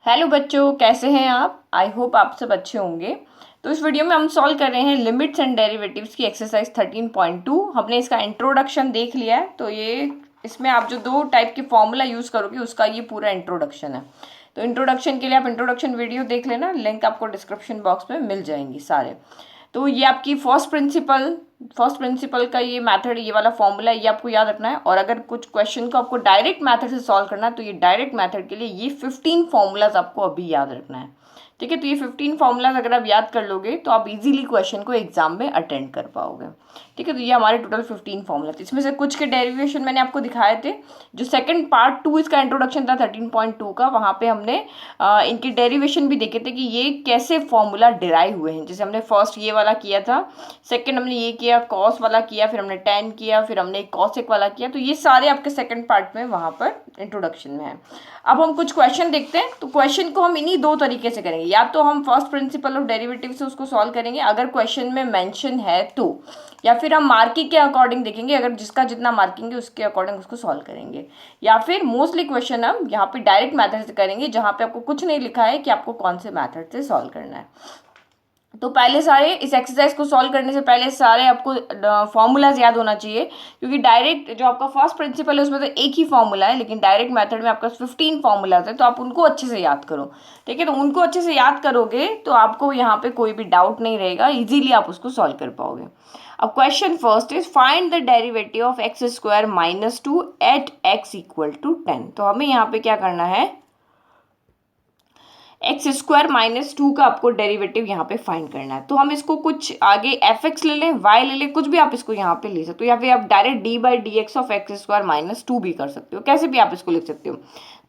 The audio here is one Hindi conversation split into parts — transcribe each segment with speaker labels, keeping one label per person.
Speaker 1: हेलो बच्चों, कैसे हैं आप? आई होप आप सब अच्छे होंगे। तो इस वीडियो में हम सॉल्व कर रहे हैं लिमिट्स एंड डेरिवेटिव्स की एक्सरसाइज 13.2। हमने इसका इंट्रोडक्शन देख लिया है। तो ये इसमें आप जो दो टाइप के फॉर्मूला यूज़ करोगे उसका ये पूरा इंट्रोडक्शन है। तो इंट्रोडक्शन के लिए आप इंट्रोडक्शन वीडियो देख लेना, लिंक आपको डिस्क्रिप्शन बॉक्स में मिल जाएंगी सारे। तो ये आपकी फर्स्ट प्रिंसिपल का ये मेथड, ये वाला फॉर्मूला ये आपको याद रखना है। और अगर कुछ क्वेश्चन को आपको डायरेक्ट मेथड से सॉल्व करना है तो ये डायरेक्ट मेथड के लिए ये 15 फॉर्मूलाज आपको अभी याद रखना है। ठीक है, तो ये 15 फॉर्मूलाज अगर आप याद कर लोगे तो आप इजीली क्वेश्चन को एग्जाम में अटेंड कर पाओगे। ठीक है, तो ये हमारे टोटल 15 फॉर्मूला थे। इसमें से कुछ के डेरिवेशन मैंने आपको दिखाए थे। जो सेकंड पार्ट 2 इसका इंट्रोडक्शन था 13.2 का, वहाँ पे हमने इनके डेरिवेशन भी देखे थे कि ये कैसे फॉर्मूला डिराइव हुए हैं। जैसे हमने फर्स्ट ये वाला किया था, सेकंड हमने ये किया, कॉस वाला किया, फिर हमने tan किया, फिर हमने कॉसेक वाला किया। तो ये सारे आपके सेकंड पार्ट में वहाँ पर इंट्रोडक्शन में है। अब हम कुछ क्वेश्चन देखते हैं। तो क्वेश्चन को हम इन्हीं दो तरीके से करेंगे, या तो हम फर्स्ट प्रिंसिपल ऑफ डेरिवेटिव से उसको सॉल्व करेंगे अगर क्वेश्चन में मेंशन है तो, या फिर हम मार्किंग के अकॉर्डिंग देखेंगे, अगर जिसका जितना मार्किंग है उसके अकॉर्डिंग उसको सॉल्व करेंगे, या फिर मोस्टली क्वेश्चन हम यहाँ पे डायरेक्ट मेथड से करेंगे जहाँ पे आपको कुछ नहीं लिखा है कि आपको कौन से मेथड से सॉल्व करना है। तो पहले सारे इस एक्सरसाइज को सॉल्व करने से पहले सारे आपको फॉर्मूलाज याद होना चाहिए, क्योंकि डायरेक्ट जो आपका फर्स्ट प्रिंसिपल है उसमें तो एक ही फॉर्मूला है, लेकिन डायरेक्ट मेथड में आपका 15 फॉर्मूलाज है। तो आप उनको अच्छे से याद करो। ठीक है, तो उनको अच्छे से याद करोगे तो आपको यहाँ पे कोई भी डाउट नहीं रहेगा, इजीली आप उसको सॉल्व कर पाओगे। अब question first is find the derivative of x square minus 2 at x equal to 10। तो हमें यहाँ पे क्या करना है, एक्स स्क्वायर माइनस 2 का आपको डेरिवेटिव यहाँ पे फाइंड करना है। तो हम इसको कुछ आगे एफ एक्स ले लें, वाई ले लें, कुछ भी आप इसको यहाँ पे ले सकते हो, या फिर आप direct D by d x of x square minus 2 भी कर सकते हो, कैसे भी आप इसको लिख सकते हो।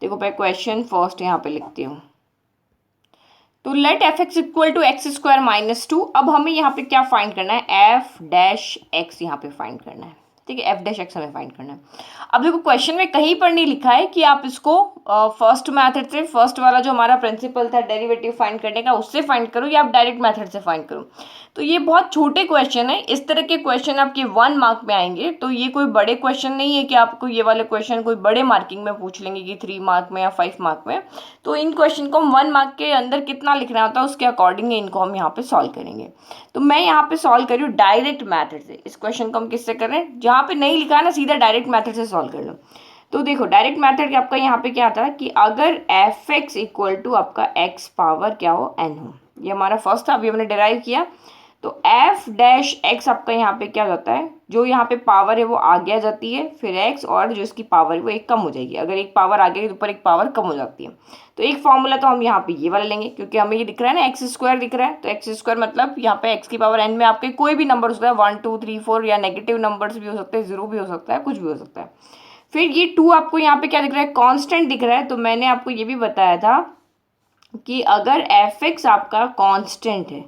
Speaker 1: देखो मैं क्वेश्चन फर्स्ट यहाँ पे लिखती हूँ। तो let f x equal to x square minus 2। अब हमें यहाँ पे क्या फाइंड करना है, एफ डैश एक्स यहाँ पे फाइंड करना है। ठीक है, एफ डैश एक्स हमें फाइंड करना है। अब देखो क्वेश्चन में कहीं पर नहीं लिखा है कि आप इसको फर्स्ट मेथड से, फर्स्ट वाला जो हमारा प्रिंसिपल था डेरिवेटिव फाइंड करने का उससे फाइंड करो, या आप डायरेक्ट मेथड से फाइंड करो। तो ये बहुत छोटे क्वेश्चन है। इस तरह के क्वेश्चन आपके 1 मार्क में आएंगे। तो ये कोई बड़े क्वेश्चन नहीं है कि आपको ये वाले क्वेश्चन कोई बड़े मार्किंग में पूछ लेंगे कि 3 मार्क में या 5 मार्क में। तो इन क्वेश्चन को हम 1 मार्क के अंदर कितना लिखना होता है उसके अकॉर्डिंग इनको हम यहाँ पे सॉल्व करेंगे। तो मैं यहाँ पे सॉल्व कर रही हूँ डायरेक्ट मैथड से। इस क्वेश्चन को हम किससे कर रहे हैं, जहाँ पे नहीं लिखा है ना सीधा डायरेक्ट मैथड से सॉल्व कर लो। तो देखो डायरेक्ट मैथड आपका यहाँ पे क्या था कि अगर एफ एक्स इक्वल टू आपका एक्स पावर क्या हो एन हो, ये हमारा फर्स्ट था, अभी हमने डिराइव किया। तो एफ डैश एक्स आपका यहाँ पे क्या होता है, जो यहाँ पे पावर है वो आगे आ जाती है, फिर एक्स और जो इसकी पावर है वो एक कम हो जाएगी। अगर एक पावर आगे तो ऊपर एक पावर कम हो जाती है। तो एक फॉर्मूला तो हम यहाँ पे ये वाला लेंगे, क्योंकि हमें ये दिख रहा है ना एक्स स्क्वायर दिख रहा है। तो एक्स स्क्वायर मतलब यहाँ पे एक्स की पावर एन में आपके कोई भी नंबर हो सकता है, 1 2 3 4, या नेगेटिव नंबर्स भी हो सकते हैं, 0 भी हो सकता है, कुछ भी हो सकता है। फिर ये 2 आपको यहाँ पे क्या दिख रहा है, कांस्टेंट दिख रहा है। तो मैंने आपको ये भी बताया था कि अगर एफ एक्स आपका कांस्टेंट है,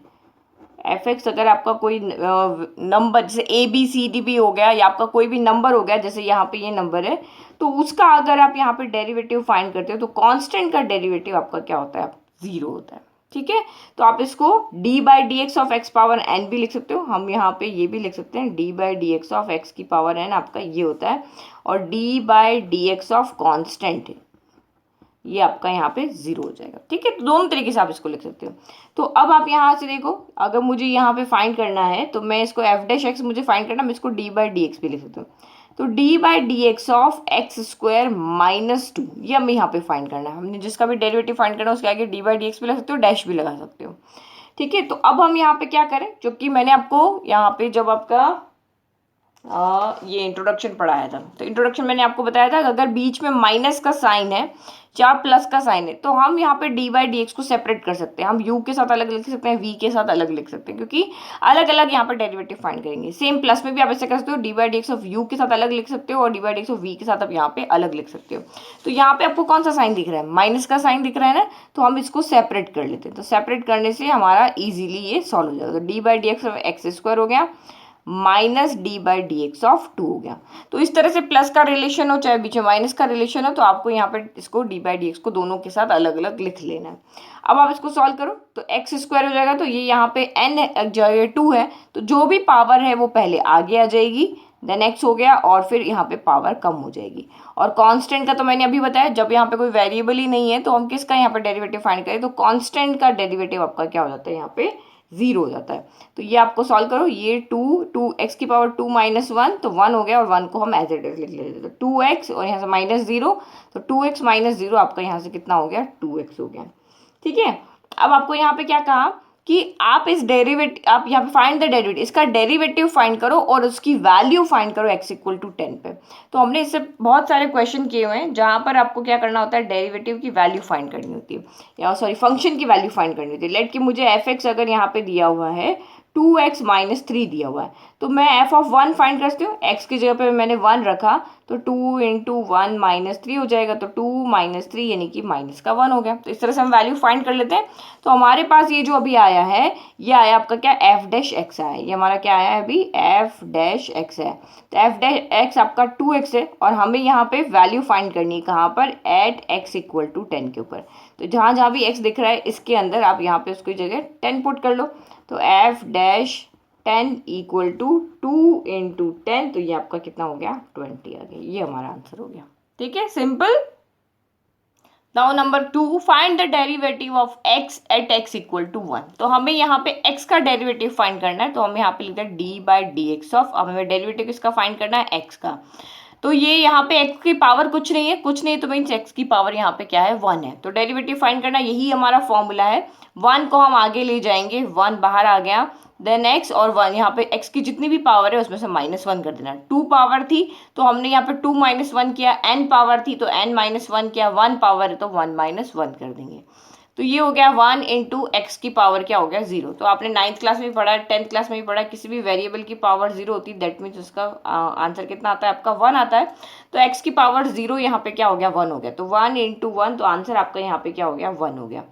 Speaker 1: एफ एक्स अगर आपका कोई नंबर जैसे ए बी सी डी भी हो गया, या आपका कोई भी नंबर हो गया, जैसे यहाँ पे ये नंबर है, तो उसका अगर आप यहाँ पे डेरिवेटिव फाइंड करते हो तो कांस्टेंट का डेरिवेटिव आपका क्या होता है, 0 होता है। ठीक है, तो आप इसको d by d x of x power n भी लिख सकते हो। हम यहाँ पे ये भी लिख सकते हैं D by d x of x की पावर एन आपका ये होता है, और d by d x of constant है ये आपका यहाँ पे 0 हो जाएगा। ठीक है, तो दोनों तरीके से आप इसको लिख सकते हो। तो अब आप यहाँ से देखो, अगर मुझे यहाँ पे फाइंड करना है तो मैं इसको एफ डैश एक्स मुझे फाइंड करना, मैं इसको डी बाई डी एक्स भी लिख सकती हूँ। तो D by d x of x square minus 2 ये हमें यहाँ पे फाइंड करना है। हमने जिसका भी डेरिवेटिव फाइंड करना है उसके आगे डी बाई डी एक्स भी लगा सकते हो, डैश भी लगा सकते हो। ठीक है, तो अब हम यहाँ पे क्या करें, जो कि मैंने आपको यहाँ पे जब आपका ये इंट्रोडक्शन पढ़ाया था, तो इंट्रोडक्शन मैंने आपको बताया था अगर बीच में माइनस का साइन है या प्लस का साइन है तो हम यहाँ पे डी बाई डी एक्स को सेपरेट कर सकते हैं। हम यू के साथ अलग लिख सकते हैं, वी के साथ अलग लिख सकते हैं, क्योंकि अलग अलग यहाँ पर डेरिवेटिव फाइंड करेंगे। सेम प्लस में भी आप ऐसे कर सकते हो, d by d x of u के साथ अलग लिख सकते हो, और d by d x of v के साथ आप यहाँ पे अलग लिख सकते हो। तो यहाँ पे आपको कौन सा साइन दिख रहा है, माइनस का साइन दिख रहा है ना, तो हम इसको सेपरेट कर लेते हैं। तो सेपरेट करने से हमारा ईजिली ये सॉल्व हो जाएगा। तो D by d x of x square हो गया minus D by d x of 2 हो गया। तो इस तरह से प्लस का रिलेशन हो चाहे बीच में माइनस का रिलेशन हो, तो आपको यहाँ पे इसको डी बाई डी एक्स को दोनों के साथ अलग अलग लिख लेना है। अब आप इसको सॉल्व करो तो एक्स स्क्वायर हो जाएगा। तो ये यहाँ पे एन जो ये 2 है, तो जो भी पावर है वो पहले आगे आ जाएगी, देन x हो गया और फिर यहाँ पे पावर कम हो जाएगी। और कांस्टेंट का तो मैंने अभी बताया, जब यहाँ पे कोई वेरिएबल ही नहीं है तो हम किसका यहाँ पे डेरिवेटिव फाइंड करें, तो कांस्टेंट का डेरिवेटिव आपका क्या हो जाता है, यहाँ पे 0 हो जाता है। तो ये आपको सॉल्व करो, ये 2 x की पावर 2 माइनस 1 तो 1 हो गया, और 1 को हम एज इट इज लिख लेते, तो 2x और यहाँ से माइनस 0, तो 2x माइनस 0 आपका यहाँ से कितना हो गया, 2x हो गया। ठीक है, अब आपको यहाँ पे क्या कहा कि आप इस डेरिवेटिव, आप यहाँ पे फाइंड द डेरिवेटिव, इसका डेरिवेटिव फाइंड करो और उसकी वैल्यू फाइंड करो x इक्वल टू 10 पे। तो हमने इससे बहुत सारे क्वेश्चन किए हुए हैं जहां पर आपको क्या करना होता है, डेरिवेटिव की वैल्यू फाइंड करनी होती है, या सॉरी फंक्शन की वैल्यू फाइंड करनी होती है। लेट कि मुझे f(x) अगर यहाँ पे दिया हुआ है 2x माइनस 3 दिया हुआ है, तो मैं f(1) फाइंड करती हूँ, x की जगह पे मैंने 1 रखा तो 2 इंटू 1 माइनस 3 हो जाएगा, तो 2 माइनस 3 यानी कि माइनस का 1 हो गया। तो इस तरह से हम वैल्यू फाइंड कर लेते हैं। तो हमारे पास ये जो अभी आया है, ये आया आपका क्या, f(x) आया, ये हमारा क्या आया है अभी, f(x) है। तो f(x) आपका 2x है, और हमें यहाँ पे वैल्यू फाइंड करनी है कहाँ पर, एट x इक्वल टू 10 के ऊपर। तो जहाँ जहाँ भी x दिख रहा है इसके अंदर आप यहाँ पे उसकी जगह 10 पुट कर लो, तो f(10) इक्वल टू 2 इंटू 10, तो ये आपका कितना हो गया, 20 आ गया। ये हमारा आंसर हो गया। ठीक है, simple. Now number 2, find the derivative of x at x equal to 1। तो हमें यहाँ पे x का डेरिवेटिव फाइंड करना है, तो हम यहाँ पे लिखते हैं d by d x of, अब हमें डेरिवेटिव किसका फाइंड करना है, x का। तो ये यहाँ पे x की पावर कुछ नहीं है, तो मीन्स x की पावर यहाँ पे क्या है, 1 है। तो डेरिवेटिव फाइंड करना, यही हमारा फॉर्मूला है। 1 को हम आगे ले जाएंगे, 1 बाहर आ गया, देन x और 1, यहाँ पे x की जितनी भी पावर है उसमें से -1 कर देना। 2 पावर थी तो हमने यहाँ पे 2 माइनस 1 किया, n पावर थी तो n माइनस 1 किया, 1 पावर है तो 1 माइनस 1 कर देंगे। तो ये हो गया 1 इंटू एक्स की पावर क्या हो गया, 0। तो आपने 9th क्लास में भी पढ़ा है, 10th क्लास में भी पढ़ा है, किसी भी वेरिएबल की पावर 0 होती है, दैट मीन्स उसका आंसर कितना आता है आपका, 1 आता है। तो x की पावर 0 यहाँ पे क्या हो गया, 1 हो गया। तो 1 इंटू 1, तो आंसर आपका यहाँ पे क्या हो गया, 1 हो गया।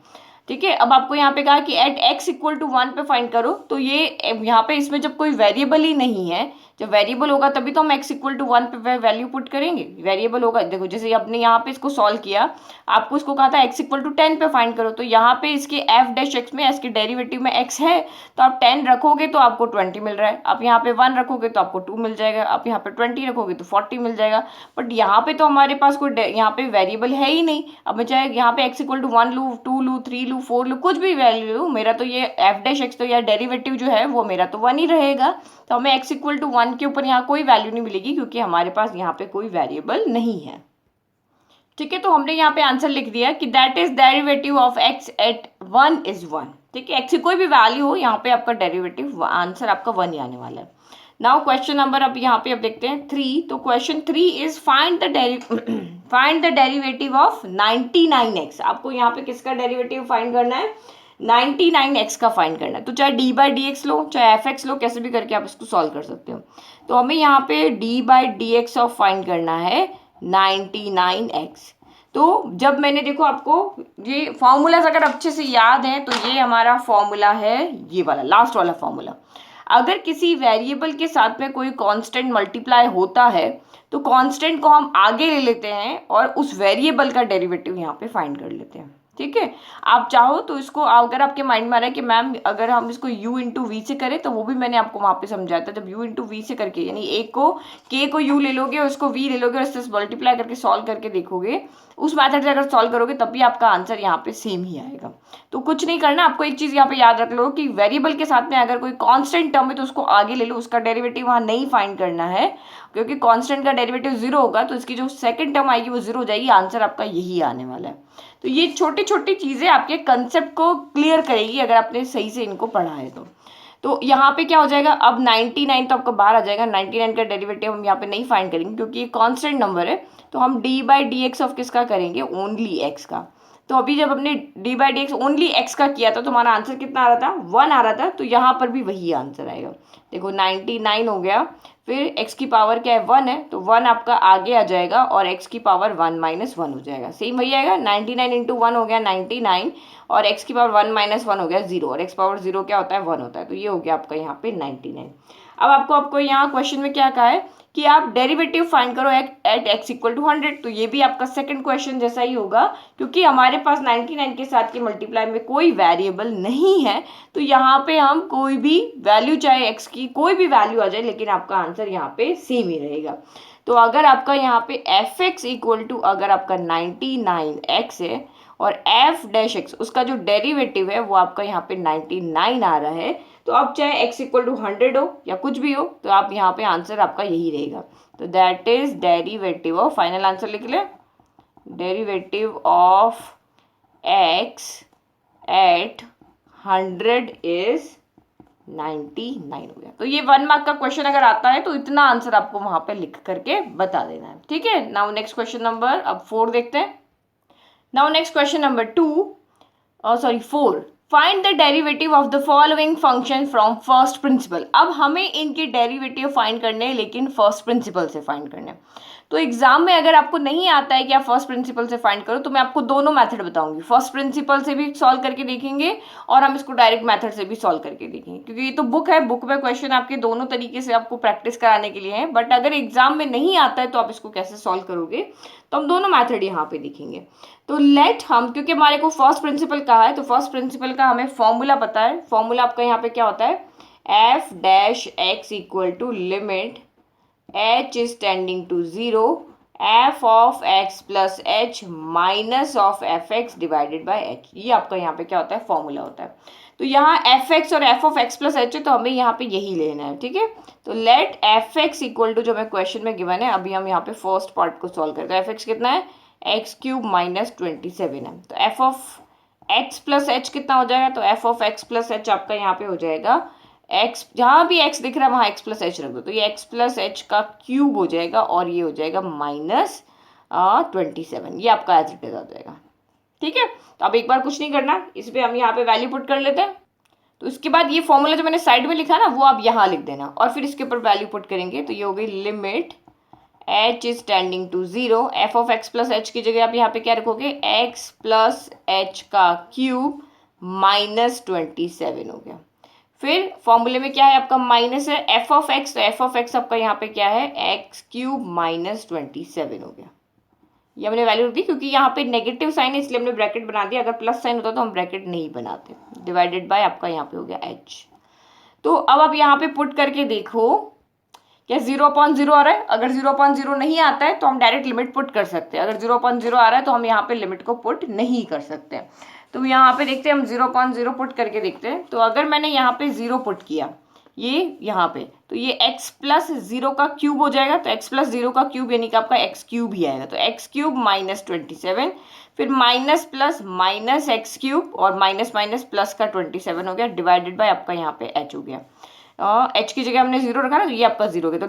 Speaker 1: ठीक है, अब आपको यहाँ पे कहा कि एट x इक्वल टू 1 पे फाइंड करो। तो ये यहाँ पे इसमें जब कोई वेरिएबल ही नहीं है, जब वेरिएबल होगा तभी तो हम x इक्वल टू 1 पे वैल्यू पुट करेंगे। वेरिएबल होगा, देखो जैसे आपने यहाँ पे इसको सॉल्व किया, आपको इसको कहा था x इक्वल टू 10 पे फाइंड करो, तो यहाँ पे इसके f(x) में, इसके डेरिवेटिव में x है, तो आप 10 रखोगे तो आपको 20 मिल रहा है। आप यहाँ पे 1 रखोगे तो आपको 2 मिल जाएगा, आप यहाँ पे 20 रखोगे तो 40 मिल जाएगा। बट यहाँ पे तो हमारे पास कोई यहाँ पे वेरिएबल है ही नहीं। अब मैं चाहे यहाँ पे x इक्वल टू 1 लूँ, 2 लूँ, 3 लूँ, 4 लूँ, कुछ भी वैल्यू लूँ, मेरा तो ये f(x) तो या डेरिवेटिव जो है वो मेरा तो 1 ही रहेगा। तो हमें x इक्वल टू 1 के ऊपर यहाँ कोई वैल्यू नहीं मिलेगी, क्योंकि हमारे पास यहाँ पे कोई वेरिएबल नहीं है। ठीक है, तो हमने यहाँ पे आंसर लिख दिया कि that is derivative of x एट 1 इज 1। ठीक है, x की कोई भी वैल्यू हो, यहाँ पे आपका डेरिवेटिव आंसर आपका 1 ही आने वाला है। नाउ क्वेश्चन नंबर अब यहाँ पे अब देखते हैं 3। तो question 3 is find the derivative of 99x। आपको यहाँ पे किसका डेरिवेटिव फाइंड करना है, 99x का फाइंड करना है। तो चाहे d बाई डी एक्स लो, चाहे fx लो, कैसे भी करके आप इसको सॉल्व कर सकते हो। तो हमें यहाँ पे d by d x of find करना है 99x। तो जब मैंने, देखो आपको ये फॉर्मूलाज अगर अच्छे से याद है, तो ये हमारा फॉर्मूला है, ये वाला लास्ट वाला फॉर्मूला। अगर किसी वेरिएबल के साथ में कोई कांस्टेंट मल्टीप्लाई होता है, तो कांस्टेंट को हम आगे ले लेते हैं और उस वेरिएबल का डेरिवेटिव यहाँ पे फाइंड कर लेते हैं। ठीक है, आप चाहो तो इसको, अगर आपके माइंड में आ रहा है कि मैम अगर हम इसको u इंटू वी से करें, तो वो भी मैंने आपको वहाँ पे समझाया था। जब u इंटू वी से करके, यानी एक को k को u ले लोगे, उसको v ले लोगे और इससे मल्टीप्लाई करके सॉल्व करके देखोगे, उस मैथड से अगर सॉल्व करोगे तब भी आपका आंसर यहाँ पे सेम ही आएगा। तो कुछ नहीं करना, आपको एक चीज़ यहाँ पे याद रख लो कि वेरिएबल के साथ में अगर कोई कांस्टेंट टर्म है तो उसको आगे ले लो, उसका डेरिवेटिव वहाँ नहीं फाइंड करना है, क्योंकि कांस्टेंट का डेरिवेटिव 0 होगा तो इसकी जो सेकंड टर्म आएगी वो 0 हो जाएगी, आंसर आपका यही आने वाला है। तो ये छोटी छोटी चीज़ें आपके कंसेप्ट को क्लियर करेगी अगर आपने सही से इनको पढ़ा है तो यहाँ पे क्या हो जाएगा, अब 99 तो आपका बाहर आ जाएगा। 99 का डेरिवेटिव हम यहाँ पे नहीं फाइंड करेंगे क्योंकि ये कांस्टेंट नंबर है, तो हम d by d x of किसका करेंगे, ओनली x का। तो अभी जब हमने d by d x only x का किया था तो हमारा आंसर कितना आ रहा था, 1 आ रहा था। तो यहाँ पर भी वही आंसर आएगा। देखो 99 हो गया, फिर x की पावर क्या है, 1 है, तो 1 आपका आगे आ जाएगा और x की पावर 1 माइनस 1 हो जाएगा। सेम वही आएगा, 99 इंटू 1 हो गया 99, और x की पावर 1 माइनस 1 हो गया 0, और x पावर 0 क्या होता है, 1 होता है। तो ये हो गया आपका यहाँ पे 99। अब आपको यहाँ क्वेश्चन में क्या कहा है कि आप डेरिवेटिव फाइंड करो एट x इक्वल टू 100। तो ये भी आपका सेकंड क्वेश्चन जैसा ही होगा, क्योंकि हमारे पास 99 के साथ के मल्टीप्लाई में कोई वेरिएबल नहीं है, तो यहाँ पे हम कोई भी वैल्यू, चाहे x की कोई भी वैल्यू आ जाए, लेकिन आपका आंसर यहाँ पे सेम ही रहेगा। तो अगर आपका यहाँ पे एफ एक्स इक्वल टू अगर आपका 99x है और एफ डैश एक्स उसका जो डेरिवेटिव है वो आपका यहाँ पे 99 आ रहा है, तो अब चाहे x इक्वल टू 100 हो या कुछ भी हो, तो आप यहाँ पे आंसर आपका यही रहेगा। तो that is derivative of, final answer लिख ले, derivative of x at 100 is 99 हो गया। तो ये 1 मार्क का क्वेश्चन अगर आता है तो इतना आंसर आपको वहां पे लिख करके बता देना है, ठीक है। नाउ नेक्स्ट क्वेश्चन नंबर अब 4 देखते हैं। Now next question number 4, find the derivative of the following function from first principle. अब हमें इनके डेरिवेटिव फाइंड करने हैं, लेकिन फर्स्ट प्रिंसिपल से फाइंड करने हैं। तो एग्जाम में अगर आपको नहीं आता है कि आप फर्स्ट प्रिंसिपल से फाइंड करो, तो मैं आपको दोनों मेथड बताऊंगी, फर्स्ट प्रिंसिपल से भी सॉल्व करके देखेंगे और हम इसको डायरेक्ट मेथड से भी सॉल्व करके देखेंगे, क्योंकि ये तो बुक है, बुक में क्वेश्चन आपके दोनों तरीके से आपको प्रैक्टिस कराने के लिए है। बट अगर एग्जाम में नहीं आता है तो आप इसको कैसे सॉल्व करोगे, तो हम दोनों मैथड यहाँ पे देखेंगे। तो लेट हम, क्योंकि हमारे को फर्स्ट प्रिंसिपल कहा है, तो फर्स्ट प्रिंसिपल का हमें फॉर्मूला पता है। फॉर्मूला आपका यहाँ पे क्या होता है, f dash x equal to limit h is tending to 0 f of x plus h minus of f x divided by h। ये आपका यहाँ पे क्या होता है, फॉर्मूला होता है। तो यहाँ एफ एक्स और F of x plus H है, तो हमें यहाँ पे यही लेना है, ठीक है। तो let f x equal to, जो हमें क्वेश्चन में गिवन है, अभी हम यहाँ पे फर्स्ट पार्ट को सॉल्व करते हैं। एफ एक्स कितना है, एक्स क्यूब माइनस 27 है। तो F of x plus h कितना हो जाएगा, तो F of x plus H आपका यहाँ पे हो जाएगा x, जहाँ भी x दिख रहा है वहाँ x प्लस एच रख दो, तो ये x प्लस एच का क्यूब हो जाएगा और ये हो जाएगा माइनस 27। ये आपका एज इट इज आ जाएगा, ठीक है। तो अब एक बार कुछ नहीं करना, इस पर हम यहाँ पे वैल्यू पुट कर लेते हैं। तो इसके बाद ये फॉर्मूला जो मैंने साइड में लिखा ना, वो आप यहाँ लिख देना और फिर इसके ऊपर वैल्यू पुट करेंगे। तो ये हो गई limit h is tending to 0, f of x plus h की जगह आप यहाँ पे क्या रखोगे, x प्लस एच का क्यूब माइनस 27 हो गया। फिर फॉर्मूले में क्या है आपका, माइनस है एफ ऑफ एक्स, तो एफ ऑफ एक्स आपका यहाँ पे क्या है, एक्स क्यूब माइनस 27 हो गया। ये हमने वैल्यू रख दी, क्योंकि यहाँ पे नेगेटिव साइन है इसलिए हमने ब्रैकेट बना दिया, अगर प्लस साइन होता तो हम ब्रैकेट नहीं बनाते। डिवाइडेड बाय आपका यहाँ पे हो गया h। तो अब आप यहाँ पे पुट करके देखो क्या 0/0 आ रहा है। अगर 0/0 नहीं आता है तो हम डायरेक्ट लिमिट पुट कर सकते हैं, अगर 0/0 आ रहा है तो हम यहाँ पे लिमिट को पुट नहीं कर सकते। तो यहाँ पे देखते हैं, हम 0/0 पुट करके देखते हैं। तो अगर मैंने यहाँ पे 0 पुट किया, ये यहाँ पे, तो ये x प्लस 0 का क्यूब हो जाएगा। तो x प्लस 0 का क्यूब यानी कि आपका x क्यूब ही आएगा। तो x क्यूब माइनस 27, फिर minus plus minus x cube और माइनस माइनस प्लस का 27 हो गया, डिवाइडेड बाय आपका यहाँ पे h हो गया। h की जगह हमने 0 रखा ना, तो ये आपका 0 हो गया। तो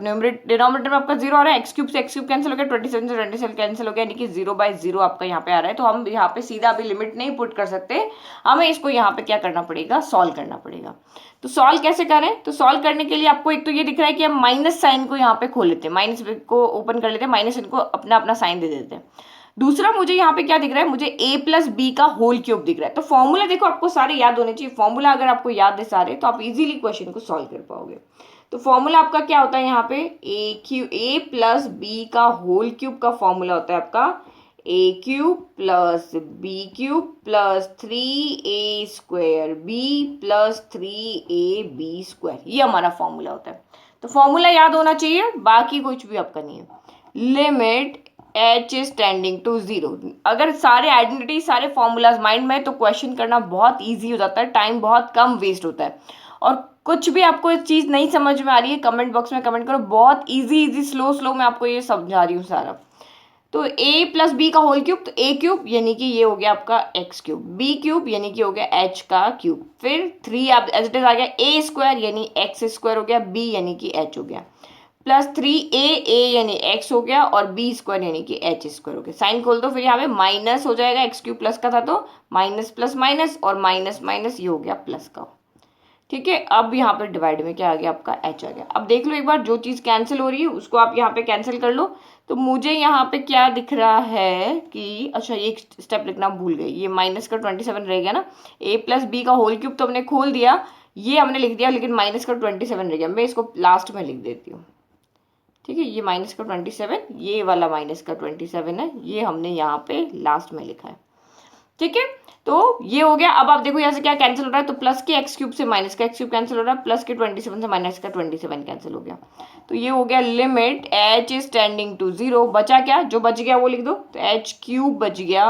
Speaker 1: डिनोमिनेटर में आपका 0 आ रहा है, x क्यूब से x क्यूब कैंसिल हो गया, 27 से 27 कैंसिल हो गया, यानी कि 0/0 आपका यहाँ पे आ रहा है। तो हम यहाँ पे सीधा अभी लिमिट नहीं पुट कर सकते, हमें इसको यहाँ पे क्या करना पड़ेगा, सॉल्व करना पड़ेगा। तो सॉल्व कैसे करें, तो सॉल्व करने के लिए आपको एक तो ये दिख रहा है कि हम माइनस साइन को यहाँ पे खोल लेते हैं, माइनस को ओपन कर लेते हैं, माइनस इनको अपना अपना साइन दे देते हैं। दूसरा मुझे यहाँ पे क्या दिख रहा है, मुझे a प्लस बी का होल क्यूब दिख रहा है। तो फॉर्मूला देखो आपको सारे याद होने चाहिए, फॉर्मूला अगर आपको याद है सारे तो आप इजीली क्वेश्चन को सॉल्व कर पाओगे। तो फॉर्मूला आपका क्या होता है यहाँ पे, a प्लस बी का होल क्यूब का फॉर्मूला होता है आपका a cube plus b cube plus 3a square b plus 3ab square, ये हमारा फॉर्मूला होता है। तो फॉर्मूला याद होना चाहिए, बाकी कुछ भी आपका नहीं है। Limit h is tending to 0, अगर सारे आइडेंटिटी सारे फॉर्मूलाज माइंड में है तो क्वेश्चन करना बहुत इजी हो जाता है, टाइम बहुत कम वेस्ट होता है। और कुछ भी आपको इस चीज़ नहीं समझ में आ रही है, कमेंट बॉक्स में कमेंट करो, बहुत इजी स्लो मैं आपको ये समझा रही हूँ सारा। तो a प्लस बी का होल क्यूब, तो a क्यूब यानी कि ये हो गया आपका x क्यूब, b क्यूब यानी कि हो गया h का क्यूब, फिर 3 आप एज इट इज आ गया, a स्क्वायर यानी x स्क्वायर हो गया, b यानी कि h हो गया, प्लस 3a यानी x हो गया और b स्क्वायर यानी कि h स्क्वायर हो गया। साइन खोल दो, फिर यहाँ पे माइनस हो जाएगा, x क्यूब प्लस का था तो माइनस प्लस माइनस और माइनस माइनस ये हो गया प्लस का, ठीक है। अब यहाँ पे डिवाइड में क्या आ गया आपका h आ गया। अब देख लो एक बार, जो चीज़ कैंसिल हो रही है उसको आप यहाँ पे कैंसिल कर लो। तो मुझे यहाँ पे क्या दिख रहा है कि, अच्छा एक स्टेप लिखना भूल गई, ये माइनस का 27 रह गया ना, a प्लस बी का होल क्यूब तो हमने खोल दिया, ये हमने लिख दिया, लेकिन माइनस का 27 रह गया। मैं इसको लास्ट में लिख देती हूँ, ठीक है, ये माइनस का 27, ये वाला माइनस का 27 है, ये हमने यहाँ पे लास्ट में लिखा है। ठीक है, तो ये हो गया। अब आप देखो यहाँ से क्या कैंसिल हो रहा है, तो प्लस के एक्स क्यूब से माइनस का एक्स क्यूब कैंसिल हो रहा है, प्लस के 27 से माइनस का 27 कैंसिल हो गया। तो ये हो गया limit h is tending to 0। बचा क्या, जो बच गया वो लिख दो, तो एच क्यूब बच गया,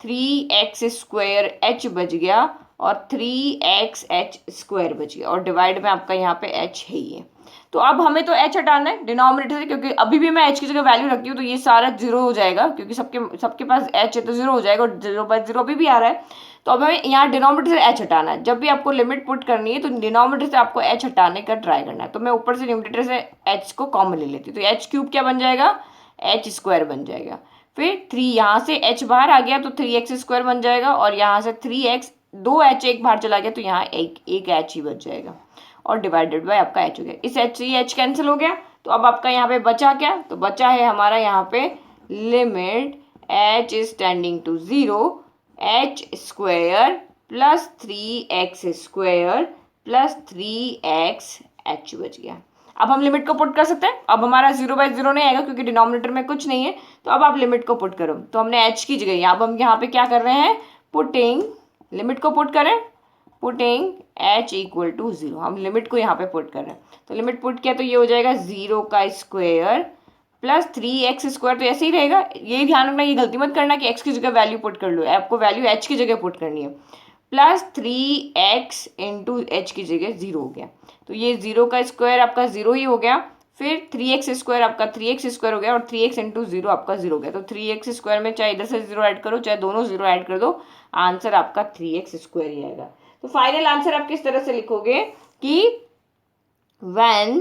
Speaker 1: 3x² एच बच गया, और 3xh² बच गया, और डिवाइड में आपका यहाँ पे h है ही है। तो अब हमें तो h हटाना है डिनोमिनेटर से, क्योंकि अभी भी मैं h की जगह वैल्यू रखती हूँ तो ये सारा 0 हो जाएगा, क्योंकि सबके पास h है तो 0 हो जाएगा, और 0/0 अभी भी आ रहा है। तो अब हमें यहाँ डिनोमिनेटर से h हटाना है। जब भी आपको लिमिट पुट करनी है तो डिनोमिनेटर से आपको h हटाने का ट्राई करना है। तो मैं ऊपर से न्यूमरेटर से h को कॉमन ले लेती हूँ, तो h³ क्या बन जाएगा, h² बन जाएगा। फिर 3 यहाँ से h बाहर आ गया तो 3x² बन जाएगा, और यहाँ से 3x, 2h एक बाहर चला गया तो यहाँ एक h ही बच जाएगा, और डिवाइडेड बाय आपका h हो गया। इस h से h कैंसिल हो गया, तो अब आपका यहाँ पे बचा क्या, तो बचा है हमारा यहाँ पे limit h is tending to 0 h² plus 3x² plus 3x h बच गया। अब हम लिमिट को पुट कर सकते हैं। अब हमारा 0/0 नहीं आएगा क्योंकि डिनोमिनेटर में कुछ नहीं है, तो अब आप लिमिट को पुट करो। तो हमने h की जगह अब हम यहाँ पे क्या कर रहे हैं, पुटिंग, लिमिट को पुट करें, पुटिंग h इक्वल टू 0। हम लिमिट को यहाँ पे पुट कर रहे हैं, तो लिमिट पुट किया तो ये हो जाएगा 0² प्लस 3x², तो ऐसे ही रहेगा। ये ध्यान रखना, ये गलती मत करना कि x की जगह वैल्यू पुट कर लो, आपको वैल्यू h की जगह पुट करनी है। प्लस 3x इंटू h की जगह 0 हो गया, तो ये 0² आपका 0 ही हो गया। फिर 3x² आपका 3x² हो गया, और 3x इंटू 0 आपका 0 हो गया। तो 3x² में चाहे इधर से 0 ऐड करो, चाहे दोनों 0 ऐड कर दो, आंसर आपका 3x² ही आएगा। तो फाइनल आंसर आप किस तरह से लिखोगे कि when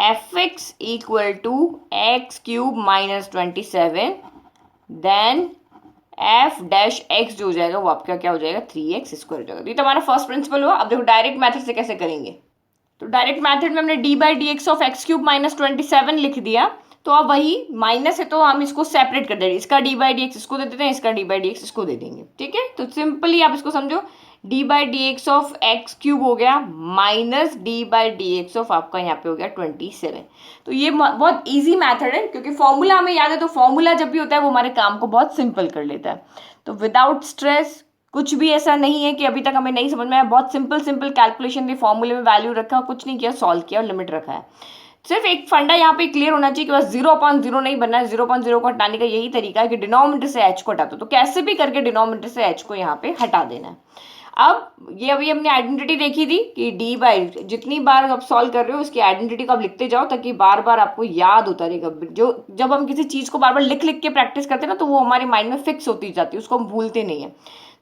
Speaker 1: fx equal to x³ minus 27 then f dash x जो हो जाएगा वो आपका क्या हो जाएगा, 3x² हो जाएगा। तो ये तो हमारा फर्स्ट प्रिंसिपल हुआ। अब देखो डायरेक्ट मेथड से कैसे करेंगे। तो डायरेक्ट मेथड में हमने d/dx ऑफ x³ माइनस 27 लिख दिया, तो अब वही माइनस है तो हम इसको सेपरेट कर देंगे, इसका d/dx इसको दे देते हैं, इसका d/dx इसको दे देंगे। ठीक है, तो सिंपली आप इसको समझो, d/dx ऑफ x³ हो गया माइनस d/dx ऑफ आपका यहाँ पे हो गया 27। तो ये बहुत इजी मेथड है, क्योंकि फॉर्मूला हमें याद है, तो फॉर्मूला जब भी होता है वो हमारे काम को बहुत सिंपल कर लेता है। तो विदाउट स्ट्रेस, कुछ भी ऐसा नहीं है कि अभी तक हमें नहीं समझ में आया, बहुत सिंपल कैलकुलेशन थी, फॉर्मूले में वैल्यू रखा, कुछ नहीं किया, सॉल्व किया और लिमिट रखा है। सिर्फ एक फंडा यहाँ पे क्लियर होना चाहिए कि बस 0/0 नहीं बनना है। 0/0 को हटाने का यही तरीका है कि डिनोमिनेटर से h को हटा दो, तो कैसे भी करके डिनोमिनेटर से h को यहाँ पे हटा देना है। अब ये अभी हमने आइडेंटिटी देखी थी कि d/, जितनी बार आप सॉल्व कर रहे हो उसकी आइडेंटिटी को आप लिखते जाओ, ताकि बार बार आपको याद होता रहेगा। जो जब हम किसी चीज को बार बार लिख के प्रैक्टिस करते हैं ना, तो वो हमारे माइंड में फिक्स होती जाती है, उसको हम भूलते नहीं है।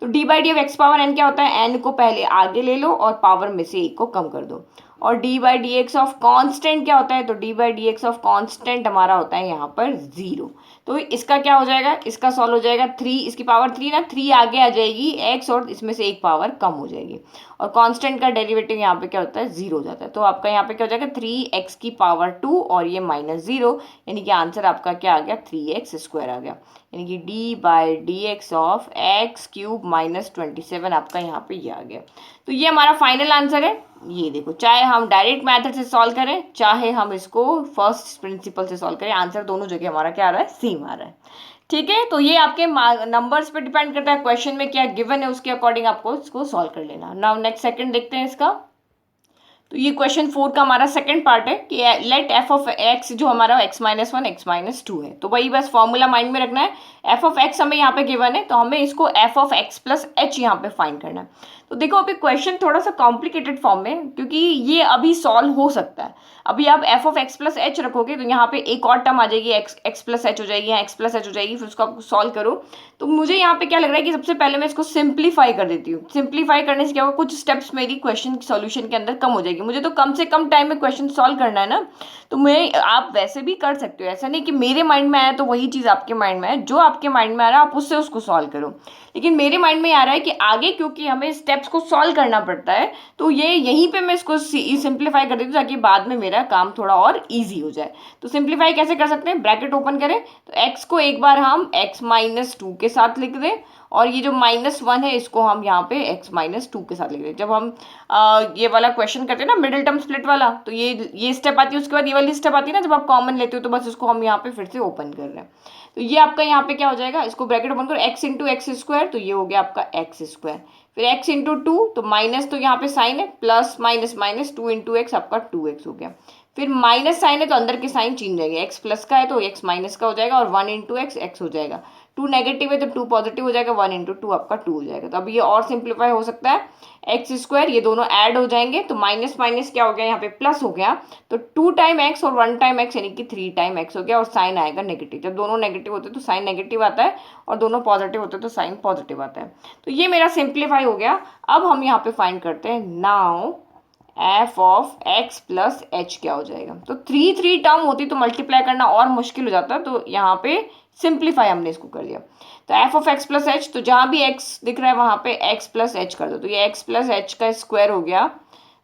Speaker 1: तो d/d of x power n क्या होता है, n को पहले आगे ले लो और पावर में से 1 को कम कर दो। और d/dx ऑफ कांस्टेंट क्या होता है, तो d/dx ऑफ कांस्टेंट हमारा होता है यहाँ पर 0। तो इसका क्या हो जाएगा, इसका सॉल्व हो जाएगा 3, इसकी पावर 3 ना, 3 आगे आ जाएगी x, और इसमें से एक पावर कम हो जाएगी, और कांस्टेंट का डेरिवेटिव यहाँ पे क्या होता है, 0 हो जाता है। तो आपका यहाँ पे क्या हो जाएगा, 3x की पावर 2 और ये -0, यानी कि आंसर आपका क्या आ गया, 3x² आ गया, यानी कि d/dx ऑफ x³ माइनस 27 आपका यहाँ पे ये आ गया। तो ये हमारा फाइनल आंसर है। ये देखो, चाहे हम डायरेक्ट मेथड से सॉल्व करें, चाहे हम इसको फर्स्ट प्रिंसिपल से सॉल्व करें, आंसर दोनों जगह हमारा क्या आ रहा है, सेम आ रहा है। ठीक है, तो ये आपके नंबर्स पे डिपेंड करता है, क्वेश्चन में क्या गिवन है उसके अकॉर्डिंग आपको इसको सॉल्व कर लेना। नाउ नेक्स्ट सेकंड देखते हैं इसका। तो ये क्वेश्चन 4 का हमारा सेकंड पार्ट है कि लेट f ऑफ x जो हमारा x-1 x-2 है। तो वही बस फॉर्मूला माइंड में रखना है। f ऑफ x हमें यहाँ पे गिवन है, तो हमें इसको f of x plus h यहाँ पे फाइंड करना है। तो देखो अभी क्वेश्चन थोड़ा सा कॉम्प्लिकेटेड फॉर्म में, क्योंकि ये अभी सॉल्व हो सकता है। अभी आप f of x plus h रखोगे तो यहाँ पे एक और टर्म आ जाएगी, x प्लस h हो जाएगी, या x प्लस h हो जाएगी, फिर उसको आप सॉल्व करो। तो मुझे यहाँ पे क्या लग रहा है कि सबसे पहले मैं इसको सिंप्लीफाई कर देती हूँ। सिंप्लीफाई करने से क्या होगा, कुछ स्टेप्स मेरी क्वेश्चन सॉल्यूशन के अंदर कम हो जाएगी। मुझे तो कम से कम टाइम में क्वेश्चन सॉल्व करना है ना, तो मैं आप वैसे भी कर सकते हो। ऐसा नहीं कि मेरे माइंड में आया तो वही चीज़ आपके माइंड में है, जो आपके माइंड में आ रहा है आप उससे उसको सॉल्व करो। लेकिन मेरे माइंड में आ रहा है कि आगे क्योंकि हमें स्टेप्स को सॉल्व करना पड़ता है, तो ये यहीं पे मैं इसको सिंप्लीफाई कर देती हूँ, ताकि बाद में मेरा काम थोड़ा और ईजी हो जाए। तो सिंप्लीफाई कैसे कर सकते हैं, ब्रैकेट ओपन करें तो x को एक बार हम x-2 के साथ लिख दें, और ये जो -1 है इसको हम यहाँ पे x-2 के साथ लिख रहे हैं। जब हम ये वाला क्वेश्चन करते हैं ना मिडिल टर्म स्प्लिट वाला, तो ये स्टेप आती है, उसके बाद ये वाली स्टेप आती है ना जब आप कॉमन लेते हो, तो बस इसको हम यहाँ पे फिर से ओपन कर रहे हैं। तो ये आपका यहाँ पे क्या हो जाएगा, इसको ब्रैकेट ओपन करो, x इंटू एक्स स्क्वायर, तो ये हो गया आपका एक्स स्क्वायर, फिर x इंटू 2, तो माइनस तो यहाँ पे साइन है, plus minus minus 2 into x आपका 2x हो गया, फिर माइनस साइन है तो अंदर के साइन चेंज हो जाएगा, x प्लस का है तो x माइनस का हो जाएगा, और 1 इंटू एक्स एक्स हो जाएगा, 2 नेगेटिव है तो 2 पॉजिटिव हो जाएगा, 1 इंटू 2 आपका 2 हो जाएगा। तो अब ये और सिंप्लीफाई हो सकता है, एक्स स्क्वायर ये दोनों ऐड हो जाएंगे, तो माइनस माइनस क्या हो गया यहाँ पे प्लस हो गया, तो 2 टाइम एक्स और 1 टाइम एक्स यानी कि 3 टाइम एक्स हो गया, और साइन आएगा नेगेटिव। जब दोनों नेगेटिव होते हैं तो साइन नेगेटिव आता है, और दोनों पॉजिटिव होते हैं तो साइन पॉजिटिव आता है। तो ये मेरा सिंप्लीफाई हो गया। अब हम यहाँ पे फाइंड करते हैं, now F of x plus H क्या हो जाएगा। तो 3 टर्म होती तो मल्टीप्लाई करना और मुश्किल हो जाता, तो यहाँ पे सिंप्लीफाई हमने इसको कर दिया। तो F of x plus H, तो जहाँ भी एक्स दिख रहा है वहाँ पे एक्स प्लस एच कर दो, तो ये एक्स प्लस एच का स्क्वायर हो गया,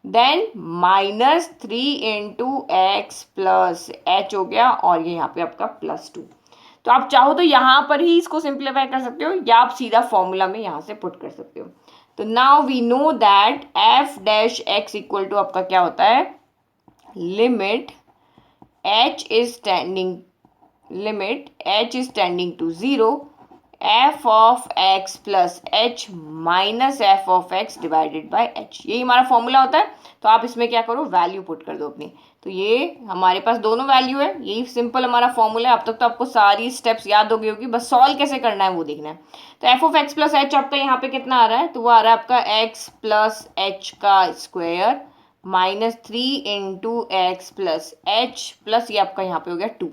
Speaker 1: then -3 into x plus h हो गया, और ये यहाँ पे आपका +2। तो आप चाहो तो यहाँ पर ही इसको सिंप्लीफाई कर सकते हो, या आप सीधा फॉर्मूला में यहाँ से पुट कर सकते हो। तो now we know that f dash x equal to आपका क्या होता है, limit h is tending to 0 f of x plus h minus f of x divided by h, यही हमारा फॉर्मूला होता है। तो आप इसमें क्या करो, वैल्यू पुट कर दो अपनी, तो ये हमारे पास दोनों वैल्यू है, यही सिंपल हमारा फॉर्मूला है। अब तक तो आपको सारी स्टेप्स याद हो गई होगी, बस सॉल्व कैसे करना है वो देखना है। तो F of x plus H आपका यहाँ पे कितना आ रहा है, तो वो आ रहा है आपका एक्स प्लस एच का square -3 into x plus h plus ये आपका यहाँ पे हो गया 2,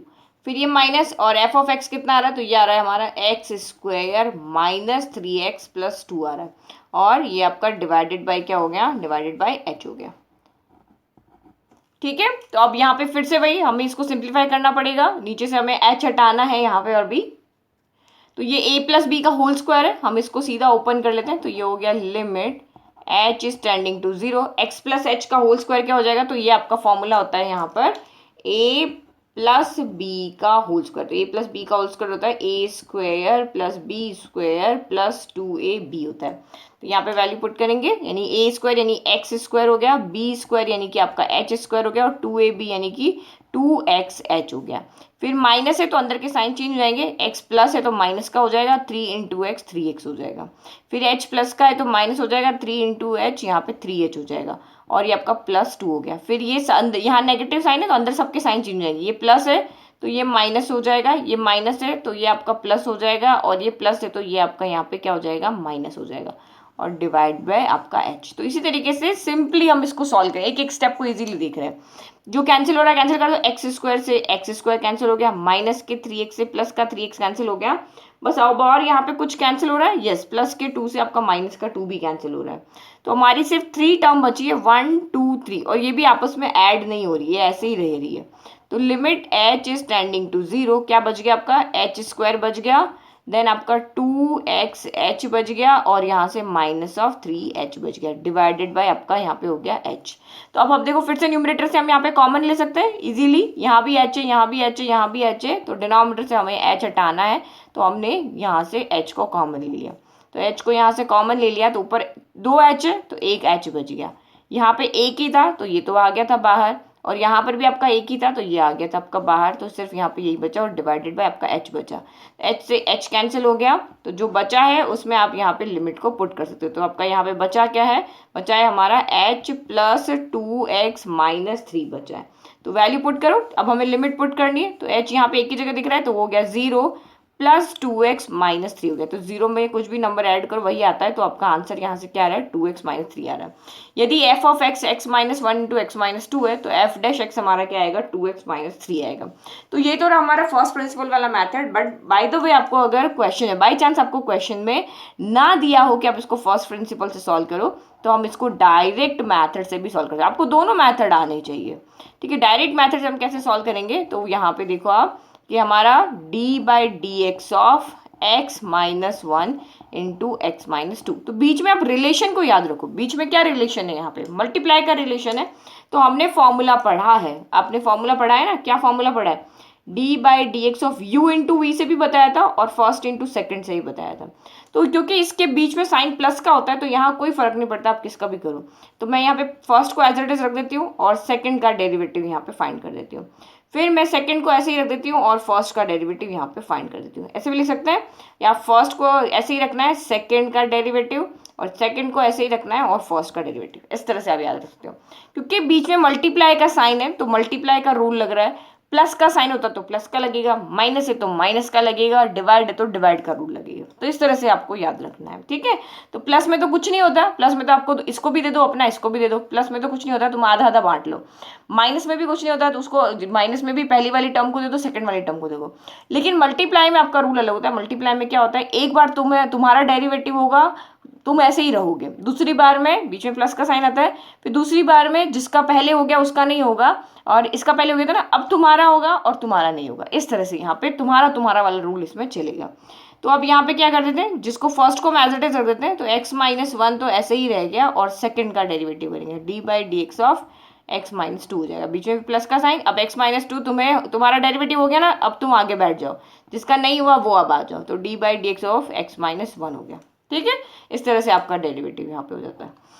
Speaker 1: फिर ये माइनस, और एफ ऑफ एक्स कितना आ रहा है, तो ये आ रहा है हमारा एक्स स्क्वायर -3x प्लस 2 आ रहा है, और ये आपका डिवाइडेड बाय क्या हो गया, डिवाइडेड बाय एच हो गया। ठीक है, तो अब यहाँ पे फिर से वही हमें इसको सिंप्लीफाई करना पड़ेगा, नीचे से हमें एच हटाना है यहाँ पे और बी, तो ये a प्लस बी का होल स्क्वायर है, हम इसको सीधा ओपन कर लेते हैं, तो ये हो गया limit h is tending to 0 x plus h का होल स्क्वायर क्या हो जाएगा, तो ये आपका फॉर्मूला होता है यहाँ पर a प्लस बी का होल स्क्वायर, तो a प्लस बी का होल स्क्वायर होता है a square plus b square plus 2ab होता है। तो यहाँ पे वैल्यू पुट करेंगे, यानी a स्क्वायर यानी x स्क्वायर हो गया, b स्क्वायर यानी कि आपका h स्क्वायर हो गया, और 2ab यानी कि 2xh हो गया, फिर माइनस है तो अंदर के साइन चेंज हो जाएंगे, x प्लस है तो माइनस का हो जाएगा, 3 इंटू एक्स 3x हो जाएगा, फिर h प्लस का है तो माइनस हो जाएगा, 3 इंटू एच यहाँ पे 3h हो जाएगा, और ये आपका +2 हो गया, फिर ये यहाँ नेगेटिव साइन है तो अंदर सबके साइन चेंज हो जाएंगे, ये प्लस है तो ये माइनस हो जाएगा, ये माइनस है तो ये आपका प्लस हो जाएगा, और ये प्लस है तो ये आपका यहाँ पे क्या हो जाएगा, माइनस हो जाएगा, और डिवाइड बाय आपका h। तो इसी तरीके से सिंपली हम इसको सॉल्व करें, एक एक स्टेप को इजीली देख रहे हैं। जो कैंसिल हो रहा है कैंसिल कर दो, एक्स स्क्वायर से एक्स स्क्वायर कैंसिल हो गया, माइनस के 3x से प्लस का 3x कैंसिल हो गया, बस अब और यहाँ पे कुछ कैंसिल हो रहा है, यस, प्लस के 2 से आपका माइनस का 2 भी कैंसिल हो रहा है। तो हमारी सिर्फ 3 टर्म बची है, 1 2 3, और ये भी आपस में ऐड नहीं हो रही है, ऐसे ही रह रही है। तो limit h is tending to 0 क्या बच गया आपका, एच स्क्वायर बच गया, देन आपका 2xh बच गया, और यहाँ से -3h बच गया, डिवाइडेड बाय आपका यहाँ पे हो गया h। तो अब देखो फिर से न्यूमरेटर से हम यहाँ पे कॉमन ले सकते हैं इजीली, यहाँ भी h है, यहाँ भी h है, यहाँ भी h है, तो डिनोमिनेटर से हमें h हटाना है, तो हमने यहाँ से h को कॉमन ले लिया, तो h को यहाँ से कॉमन ले लिया, तो ऊपर 2h है तो एक h बच गया, यहाँ पे एक ही था तो ये तो आ गया था बाहर, और यहाँ पर भी आपका एक ही था तो ये आ गया था आपका बाहर, तो सिर्फ यहाँ पे यही बचा, और डिवाइडेड बाय आपका h बचा, h से h कैंसिल हो गया, तो जो बचा है उसमें आप यहाँ पे लिमिट को पुट कर सकते हो। तो आपका यहाँ पे बचा क्या है, बचा है हमारा h प्लस 2x माइनस 3 बचा है, तो वैल्यू पुट करो। अब हमें लिमिट पुट करनी है, तो h यहाँ पे एक ही जगह दिख रहा है तो हो गया 0 प्लस 2x माइनस 3 हो गया, तो 0 में कुछ भी नंबर ऐड करो वही आता है, तो आपका आंसर यहाँ से क्या आ रहा है, 2x माइनस 3 आ रहा है। यदि f of x x minus 1 into x minus 2 है, तो f डैश x हमारा क्या आएगा, 2x माइनस 3 आएगा। तो ये तो रहा हमारा फर्स्ट प्रिंसिपल वाला method, but by the way आपको अगर क्वेश्चन है, बाई चांस आपको क्वेश्चन में ना दिया हो कि आप इसको फर्स्ट प्रिंसिपल से सॉल्व करो, तो हम इसको डायरेक्ट मैथड से भी सॉल्व करते हैं, आपको दोनों मैथड आने चाहिए। ठीक है, डायरेक्ट मैथड से हम कैसे सॉल्व करेंगे, तो यहाँ पे देखो आप कि हमारा d/dx of x minus 1 into x minus 2, तो बीच में आप रिलेशन को याद रखो, बीच में क्या रिलेशन है, यहाँ पे मल्टीप्लाई का रिलेशन है। तो हमने फॉर्मूला पढ़ा है, आपने फॉर्मूला पढ़ा है ना, क्या फॉर्मूला पढ़ा है, d by d x of u into v से भी बताया था और फर्स्ट इंटू सेकेंड से भी बताया था। तो क्योंकि इसके बीच में साइन प्लस का होता है तो यहाँ कोई फर्क नहीं पड़ता आप किसका भी करो। तो मैं यहाँ पे फर्स्ट को एज इट इज रख देती हूँ और सेकंड का डेरिवेटिव यहाँ पे फाइंड कर देती हूँ। फिर मैं सेकंड को ऐसे ही रख देती हूँ और फर्स्ट का डेरिवेटिव यहाँ पे फाइंड कर देती हूँ। ऐसे भी लिख सकते हैं, या फर्स्ट को ऐसे ही रखना है सेकंड का डेरिवेटिव और सेकंड को ऐसे ही रखना है और फर्स्ट का डेरिवेटिव। इस तरह से आप याद रख सकते हो। क्योंकि बीच में मल्टीप्लाई का साइन है तो मल्टीप्लाई का रूल लग रहा है, प्लस का साइन होता तो प्लस का लगेगा, माइनस है तो माइनस का लगेगा, डिवाइड है तो डिवाइड का रूल लगेगा। तो इस तरह से आपको याद रखना है, ठीक है। तो प्लस में तो कुछ नहीं होता, प्लस में तो आपको तो इसको भी दे दो अपना, इसको भी दे दो, प्लस में तो कुछ नहीं होता, तुम आधा आधा बांट लो। माइनस में भी कुछ नहीं होता तो उसको माइनस में भी पहली वाली टर्म को दे दो, सेकंड वाली टर्म को दे दो। लेकिन मल्टीप्लाई में आपका रूल अलग होता है। मल्टीप्लाई में क्या होता है, एक बार तुम्हारा डेरिवेटिव होगा, तुम ऐसे ही रहोगे, दूसरी बार में बीच में प्लस का साइन आता है, फिर दूसरी बार में जिसका पहले हो गया उसका नहीं होगा और इसका पहले हो गया था ना, अब तुम्हारा होगा और तुम्हारा नहीं होगा। इस तरह से यहाँ पे तुम्हारा वाला रूल इसमें चलेगा। तो अब यहाँ पे क्या कर देते हैं, जिसको फर्स्ट को हम एज इट इज रख देते हैं, तो x माइनस वन तो ऐसे ही रह गया और सेकंड का डेरिवेटिव करेंगे D by d x of x minus two हो जाएगा, बीच में प्लस का साइन। अब x माइनस टू तुम्हारा डेरिवेटिव हो गया ना, अब तुम आगे बैठ जाओ, जिसका नहीं हुआ वो अब आ जाओ, तो D by d x of x minus one हो गया, ठीक है। इस तरह से आपका डेरिवेटिव यहाँ पे हो जाता है।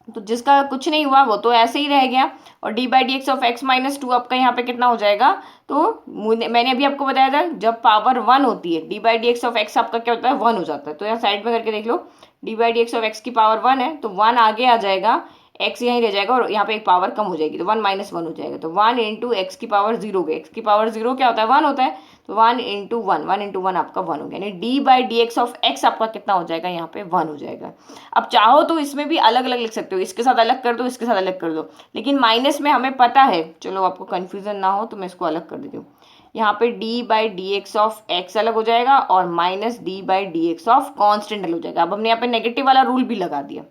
Speaker 1: तो जिसका कुछ नहीं हुआ वो तो ऐसे ही रह गया और d by d x of x minus two आपका यहाँ पे कितना हो जाएगा, तो मैंने अभी आपको बताया था जब पावर वन होती है d by d x of x आपका क्या होता है, वन हो जाता है। तो यहाँ साइड में करके देख लो, d by d x of x की पावर वन है तो वन आगे आ जाएगा, एक्स यहीं रह जाएगा और यहाँ पे एक पावर कम हो जाएगी तो वन माइनस वन हो जाएगा। तो वन इंटू एक्स की पावर जीरो हो गया, एक्स की पावर जीरो क्या होता है, वन होता है, तो वन इंटू वन आपका वन हो गया, यानी D by d x of x आपका कितना हो जाएगा, यहाँ पे वन हो जाएगा। अब चाहो तो इसमें भी अलग अलग लिख सकते हो, इसके साथ अलग कर दो, इसके साथ अलग कर दो, लेकिन माइनस में हमें पता है, चलो आपको कन्फ्यूजन ना हो तो मैं इसको अलग कर देती हूँ। यहाँ पे D by d x of x अलग हो जाएगा और minus D by d x of constant अलग हो जाएगा। अब हमने यहाँ पे नेगेटिव वाला रूल भी लगा दिया,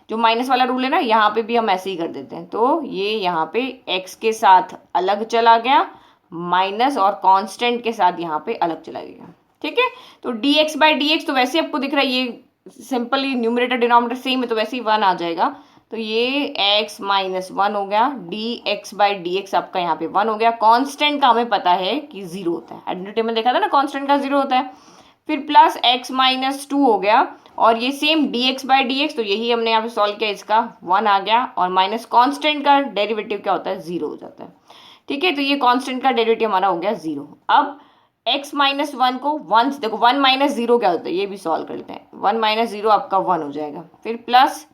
Speaker 1: जो माइनस वाला रूल है ना, यहाँ पे भी हम ऐसे ही कर देते हैं। तो ये यहाँ पे x के साथ अलग चला गया माइनस और कांस्टेंट के साथ यहाँ पे अलग चला गया, ठीक है। तो dx बाई डी एक्स तो वैसे आपको दिख रहा है, ये सिंपली न्यूमरेटर डिनोमिनेटर सेम है तो वैसे ही वन आ जाएगा। तो ये x माइनस वन हो गया, dx बाई डी एक्स आपका यहाँ पे वन हो गया। कांस्टेंट का हमें पता है कि जीरो होता है, आइडेंटिटी में देखा था ना कांस्टेंट का जीरो होता है। फिर प्लस x माइनस टू हो गया और ये same dx by d x, तो यही हमने यहाँ पे सॉल्व किया, इसका वन आ गया और माइनस कांस्टेंट का डेरिवेटिव क्या होता है, जीरो हो जाता है, ठीक है। तो ये कांस्टेंट का डेरिवेटिव हमारा हो गया जीरो। अब x माइनस वन को वन, देखो वन माइनस जीरो क्या होता है, ये भी सॉल्व कर लेते हैं। वन माइनस जीरो आपका वन हो जाएगा, फिर plus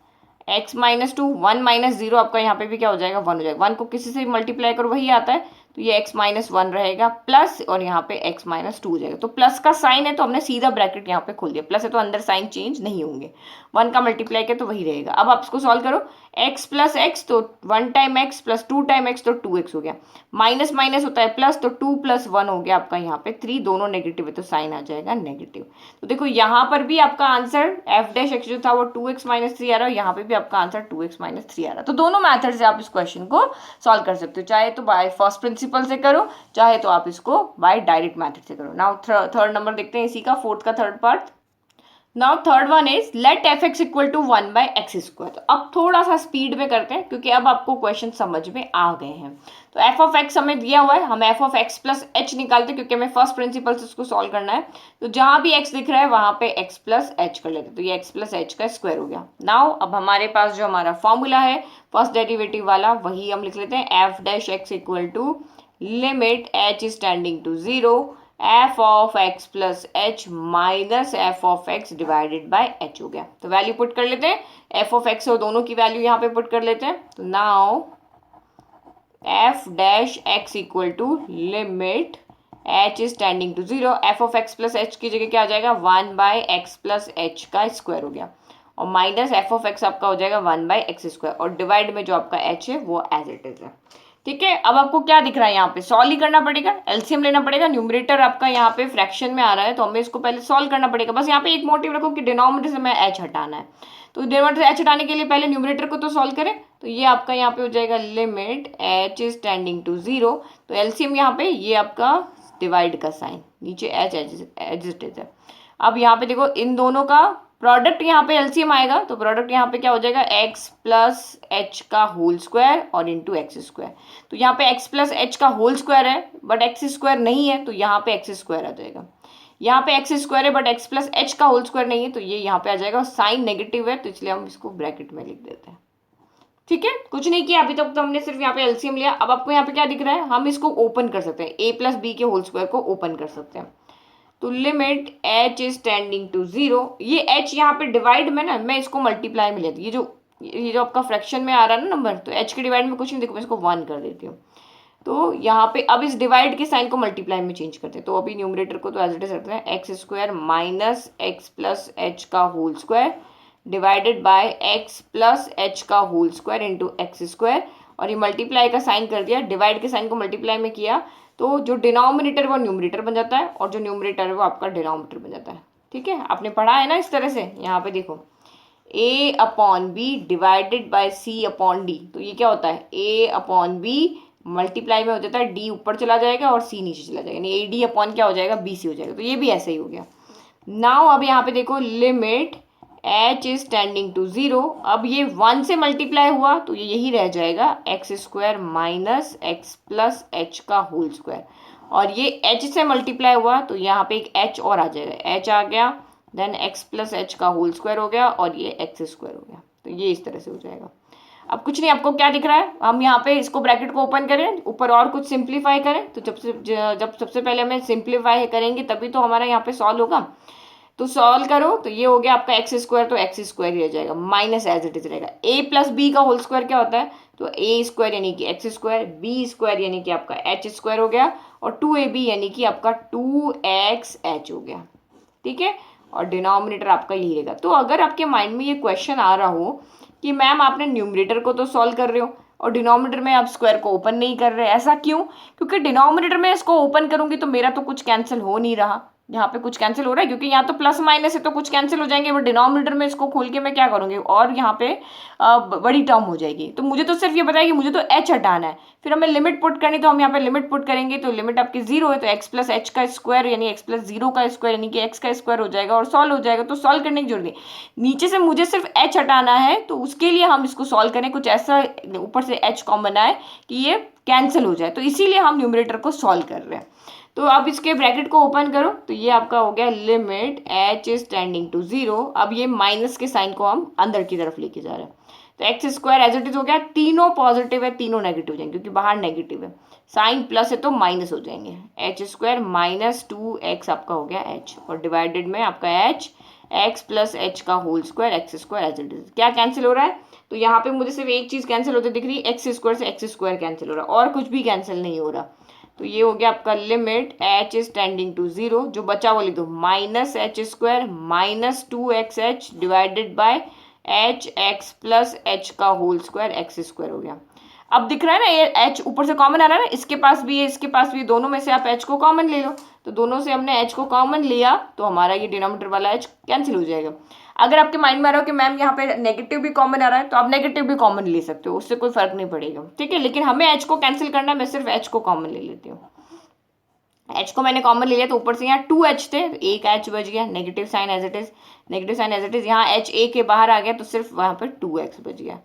Speaker 1: x minus two, one minus zero आपका यहाँ पे भी क्या हो जाएगा, वन हो जाएगा। वन को किसी से मल्टीप्लाई करो वही आता है, तो ये x माइनस वन रहेगा प्लस और यहाँ पे x माइनस टू हो जाएगा। तो प्लस का साइन है तो हमने सीधा ब्रैकेट यहाँ पे खोल दिया, प्लस है तो अंदर साइन चेंज नहीं होंगे, वन का मल्टीप्लाई किया तो वही रहेगा। अब आप इसको सॉल्व करो, x प्लस एक्स तो one time x plus two time x तो टू एक्स हो गया, माइनस माइनस होता है प्लस, तो टू प्लस वन हो गया आपका यहाँ पे थ्री, दोनों नेगेटिव है तो साइन आ जाएगा नेगेटिव। तो देखो यहाँ पर भी आपका आंसर एफ डैश एक्स जो था वो टू एक्स माइनस थ्री आ रहा है, यहाँ पे भी आपका answer two x minus three आ रहा है। तो दोनों मैथड से आप इस क्वेश्चन को सॉल्व कर सकते हो, चाहे तो बाय फर्स्ट प्रिंसिपल से करो, चाहे तो आप इसको बाय डायरेक्ट मेथड से करो। नाउ थर्ड नंबर देखते हैं इसी का, फोर्थ का third part. Now third one is let f x equal to one by x square. तो अब थोड़ा सा स्पीड में करते हैं क्योंकि अब आपको क्वेश्चन समझ में आ गए हैं। तो एफ ऑफ एक्स हमें दिया हुआ है, हम F of x plus H निकालते क्योंकि हमें फर्स्ट प्रिंसिपल से उसको सॉल्व करना है। तो जहां भी एक्स दिख रहा है वहां पे एक्स प्लस एच कर लेते, तो ये एक्स प्लस एच का स्क्वायर हो गया। नाउ अब हमारे पास जो हमारा फॉर्मूला है फर्स्ट डेरिवेटिव वाला वही हम लिख लेते हैं, f dash x equal to limit h is tending to zero f of x plus h minus f of x divided by h हो गया। तो वैल्यू पुट कर लेते हैं, एफ ऑफ एक्स और दोनों की वैल्यू यहाँ पे पुट कर लेते हैं। तो now f dash x equal to limit h is tending to zero, f of x plus h की जगह क्या आ जाएगा, one by x plus h का स्क्वायर हो गया और माइनस एफ ऑफ एक्स आपका हो जाएगा वन बाय एक्स स्क्वायर और डिवाइड में जो आपका एच है वो एज इट इज है, ठीक है। अब आपको क्या दिख रहा है, यहाँ पे सॉल्व ही करना पड़ेगा, एलसीएम लेना पड़ेगा। न्यूमरेटर आपका यहाँ पे फ्रैक्शन में आ रहा है तो हमें इसको पहले सॉल्व करना पड़ेगा। बस यहाँ पे एक मोटिव रखो कि डिनोमिनेटर से मैं एच हटाना है, तो डिनोमिनेटर से एच हटाने के लिए पहले न्यूमरेटर को तो सॉल्व करें। तो ये आपका यहाँ पे हो जाएगा limit h is tending to zero, तो एलसीएम यहाँ पे ये आपका डिवाइड का साइन, नीचे एच एज इट इज है। अब यहाँ पे देखो इन दोनों का प्रोडक्ट यहाँ पे एलसीएम आएगा, तो प्रोडक्ट यहाँ पे क्या हो जाएगा, एक्स प्लस एच का होल स्क्वायर और इंटू एक्स स्क्वायर। तो यहाँ पे एक्स प्लस एच का होल स्क्वायर है बट एक्स स्क्वायर नहीं है, तो यहाँ पे एक्स स्क्वायर आ जाएगा। यहाँ पे एक्स स्क्वायर है बट एक्स प्लस एच का होल स्क्वायर नहीं है, तो ये यहाँ पे आ जाएगा। साइन नेगेटिव है तो इसलिए हम इसको ब्रैकेट में लिख देते हैं। ठीक है, कुछ नहीं किया अभी तक, तो हमने सिर्फ यहाँ पे एलसीएम लिया। अब आपको यहाँ पे क्या दिख रहा है, हम इसको ओपन कर सकते हैं, ए प्लस बी के होल स्क्वायर को ओपन कर सकते हैं। तो limit h is tending to 0, ये एच यहाँ पे डिवाइड में ना, मैं इसको मल्टीप्लाई में लेती हूँ। ये जो आपका फ्रैक्शन में आ रहा है ना नंबर, तो एच के डिवाइड में कुछ नहीं, देखो मैं इसको 1 कर देती हूँ। तो यहाँ पे अब इस डिवाइड के साइन को मल्टीप्लाई में चेंज करते हैं। तो अभी न्यूमरेटर को तो एज इट इज रखते हैं, x square minus x plus h का whole square divided by x plus h का whole square into x square, और ये मल्टीप्लाई का साइन कर दिया, डिवाइड के साइन को मल्टीप्लाई में किया, तो जो डिनोमिनेटर वो न्यूमरेटर बन जाता है और जो न्यूमरेटर है वो आपका डिनोमिनेटर बन जाता है। ठीक है, आपने पढ़ा है ना इस तरह से। यहाँ पे देखो a upon b divided by c upon d, तो ये क्या होता है, a अपॉन बी मल्टीप्लाई में हो जाता है, d ऊपर चला जाएगा और c नीचे चला जाएगा, यानी ए डी अपॉन क्या हो जाएगा, बी सी हो जाएगा। तो ये भी ऐसा ही हो गया। नाउ अब यहाँ पे देखो limit h is tending to 0, अब ये 1 से मल्टीप्लाई हुआ तो ये यही रह जाएगा, x square minus x plus h का होल स्क्वायर, और ये h से मल्टीप्लाई हुआ तो यहाँ पे एक h और आ जाएगा, h आ गया, देन x प्लस एच का होल स्क्वायर हो गया और ये एक्स स्क्वायर हो गया। तो ये इस तरह से हो जाएगा। अब कुछ नहीं, आपको क्या दिख रहा है, हम यहाँ पे इसको ब्रैकेट को ओपन करें, ऊपर और कुछ सिंप्लीफाई करें। तो जब सबसे पहले हमें सिंप्लीफाई करेंगे तभी तो हमारा यहाँ पे सॉल्व होगा। तो सॉल्व करो, तो ये हो गया आपका एक्स स्क्वायर, तो एक्स स्क्वायर ही रह जाएगा, माइनस एज इट इज रहेगा। ए प्लस बी का होल स्क्वायर क्या होता है, तो ए स्क्वायर यानी कि एक्स स्क्वायर, बी स्क्वायर यानी कि आपका एच स्क्वायर हो गया, और 2ab यानी कि आपका 2xh हो गया। ठीक है, और डिनोमिनेटर आपका यही रहेगा। तो अगर आपके माइंड में ये क्वेश्चन आ रहा हो कि मैम आपने न्यूमरेटर को तो सॉल्व कर रहे हो और डिनोमिनेटर में आप स्क्वायर को ओपन नहीं कर रहे, ऐसा क्यों? क्योंकि डिनोमिनेटर में इसको ओपन करूंगी तो मेरा तो कुछ कैंसिल हो नहीं रहा, यहाँ पे कुछ कैंसिल हो रहा है क्योंकि यहाँ तो प्लस माइनस है तो कुछ कैंसिल हो जाएंगे, बट डिनोमिनेटर में इसको खोल के मैं क्या करूँगी, और यहाँ पे बड़ी टर्म हो जाएगी। तो मुझे तो सिर्फ ये बताया कि मुझे तो एच हटाना है, फिर हमें लिमिट पुट करनी, तो हम यहाँ पे लिमिट पुट करेंगे, तो लिमिट आपकी 0 है तो एक्स प्लस एच का स्क्वायर यानी एक्स प्लस 0 का स्क्वायर यानी कि एक्स का स्क्वायर हो जाएगा और सॉल्व हो जाएगा। तो सॉल्व करने की जरूरत नहीं, नीचे से मुझे सिर्फ एच हटाना है, तो उसके लिए हम इसको सॉल्व करें, कुछ ऐसा ऊपर से एच कॉमन आए कि ये कैंसिल हो जाए, तो इसीलिए हम न्यूमरेटर को सॉल्व कर रहे हैं। तो अब इसके ब्रैकेट को ओपन करो, तो ये आपका हो गया limit h is tending to 0। अब ये माइनस के साइन को हम अंदर की तरफ लेके जा रहे हैं, तो x square as it is हो गया, तीनों पॉजिटिव है तीनों नेगेटिव हो जाएंगे क्योंकि बाहर नेगेटिव है, साइन प्लस है तो माइनस हो जाएंगे, एच स्क्वायर माइनस 2x आपका हो गया h, और डिवाइडेड में आपका h एक्स प्लस एच का whole square x square as it is. क्या कैंसिल हो रहा है, तो यहाँ पे मुझे सिर्फ एक चीज कैंसिल होती दिख रही है, एक्स स्क्वायर से एक्स स्क्वायर कैंसिल हो रहा है और कुछ भी कैंसिल नहीं हो रहा। तो ये हो गया आपका limit h is tending to 0, जो बचा वो लिख दो, minus h square minus 2xh divided by h x plus h का होल स्क्वायर एक्स स्क्वायर हो गया। अब दिख रहा है ना ये h ऊपर से कॉमन आ रहा है ना, इसके पास भी है इसके पास भी, दोनों में से आप h को कॉमन ले लो, तो दोनों से हमने h को कॉमन लिया तो हमारा ये डिनोमिनेटर वाला h कैंसिल हो जाएगा। अगर आपके माइंड में आ रहा हो कि मैम यहाँ पे नेगेटिव भी कॉमन आ रहा है, तो आप नेगेटिव भी कॉमन ले सकते हो, उससे कोई फर्क नहीं पड़ेगा। ठीक है, लेकिन हमें h को कैंसिल करना है, मैं सिर्फ h को कॉमन ले लेती हूँ। h को मैंने कॉमन ले लिया तो ऊपर से यहाँ 2h थे, एक h बच गया, negative sign as it is, negative sign as it is, यहाँ h a के बाहर आ गया तो सिर्फ वहाँ पर 2x बच गया,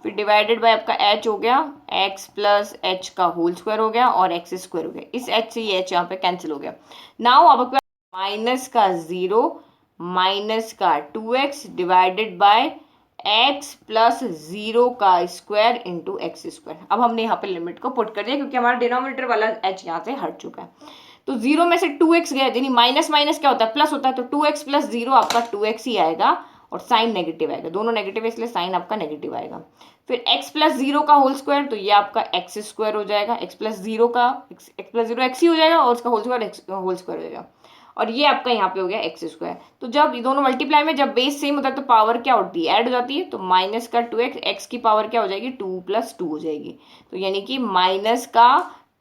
Speaker 1: फिर डिवाइडेड बाय आपका h हो गया, x प्लस एच का होल स्क्वायर हो गया और एक्स स्क्वायर हो गया, इस h से ये h यहाँ पे कैंसिल हो गया। नाउ अब माइनस का 0 माइनस का 2x divided by x plus 0 का स्क्वायर इंटू एक्स स्क्वायर। अब हमने यहाँ पे लिमिट को पुट कर दिया क्योंकि हमारा डिनोमिनेटर वाला h यहाँ से हट चुका है, तो 0 में से 2x गया, यानी माइनस माइनस क्या होता है, प्लस होता है, तो 2x प्लस 0 आपका 2x ही आएगा और साइन नेगेटिव आएगा, दोनों नेगेटिव है इसलिए साइन आपका नेगेटिव आएगा। फिर x प्लस 0 का होल स्क्वायर, तो ये आपका एक्स स्क्वायर हो जाएगा, x प्लस 0 का x प्लस 0 x ही हो जाएगा और उसका होल स्क्वायर होल स्क्वायर हो जाएगा, और ये आपका यहाँ पे हो गया एक्स स्क्वायर। तो जब ये दोनों मल्टीप्लाई में जब बेस सेम होता है तो पावर क्या होती है, ऐड हो जाती है, तो माइनस का 2x, एक्स की पावर क्या हो जाएगी 2 प्लस 2 हो जाएगी, तो यानी कि माइनस का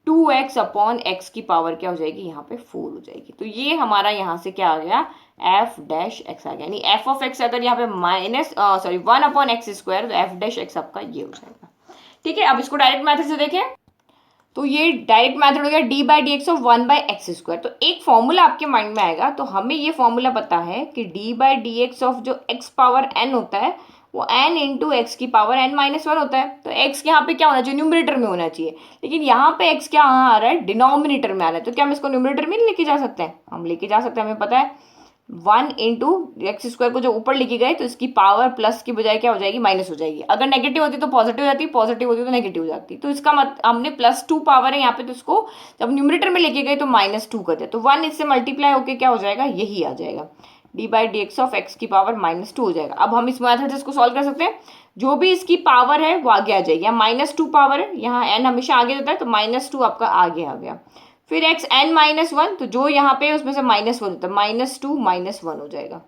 Speaker 1: 2x अपॉन एक्स की पावर क्या हो जाएगी, यहाँ पे 4 हो जाएगी। तो ये हमारा यहाँ से क्या आ गया, f डैश x आ गया, यानी f ऑफ x अगर यहाँ पे माइनस 1 अपॉन एक्स स्क्वायर, तो f डैश x आपका ये हो जाएगा। ठीक है, अब इसको डायरेक्ट मैथड से देखें तो ये डायरेक्ट मेथड हो गया D by d x of 1/x²। तो एक फॉर्मूला आपके माइंड में आएगा, तो हमें ये फॉर्मूला पता है कि D by d x of जो x पावर n होता है वो n इंटू एक्स की पावर n-1 होता है। तो x यहाँ पे क्या होना चाहिए, न्यूमरेटर में होना चाहिए, लेकिन यहाँ पे x क्या आ रहा है, डिनोमिनेटर में आ रहा है। तो क्या हम इसको न्यूमरेटर में लेके जा सकते हैं, हम लेके जा सकते हैं। हमें पता है 1 इंटू x² को जो ऊपर लिखी गई तो इसकी पावर प्लस की बजाय क्या हो जाएगी, माइनस हो जाएगी। अगर नेगेटिव होती तो पॉजिटिव हो जाती, पॉजिटिव होती तो नेगेटिव हो जाती। तो इसका हमने +2 पावर है यहाँ पे, तो इसको जब न्यूमरेटर में लेके गए तो -2 कर दिया, तो 1 इससे मल्टीप्लाई होकर क्या हो जाएगा, यही आ जाएगा, D by d x of x की पावर -2 हो जाएगा। अब हम इस मेथड से इसको सॉल्व कर सकते हैं, जो भी इसकी पावर है वो आगे आ जाएगी। यहाँ -2 पावर है, यहाँ n हमेशा आगे देता है, तो -2 आपका आगे आ गया। फिर x n-1, तो जो यहाँ पे उसमें से -1 होता है, -2 -1 हो जाएगा।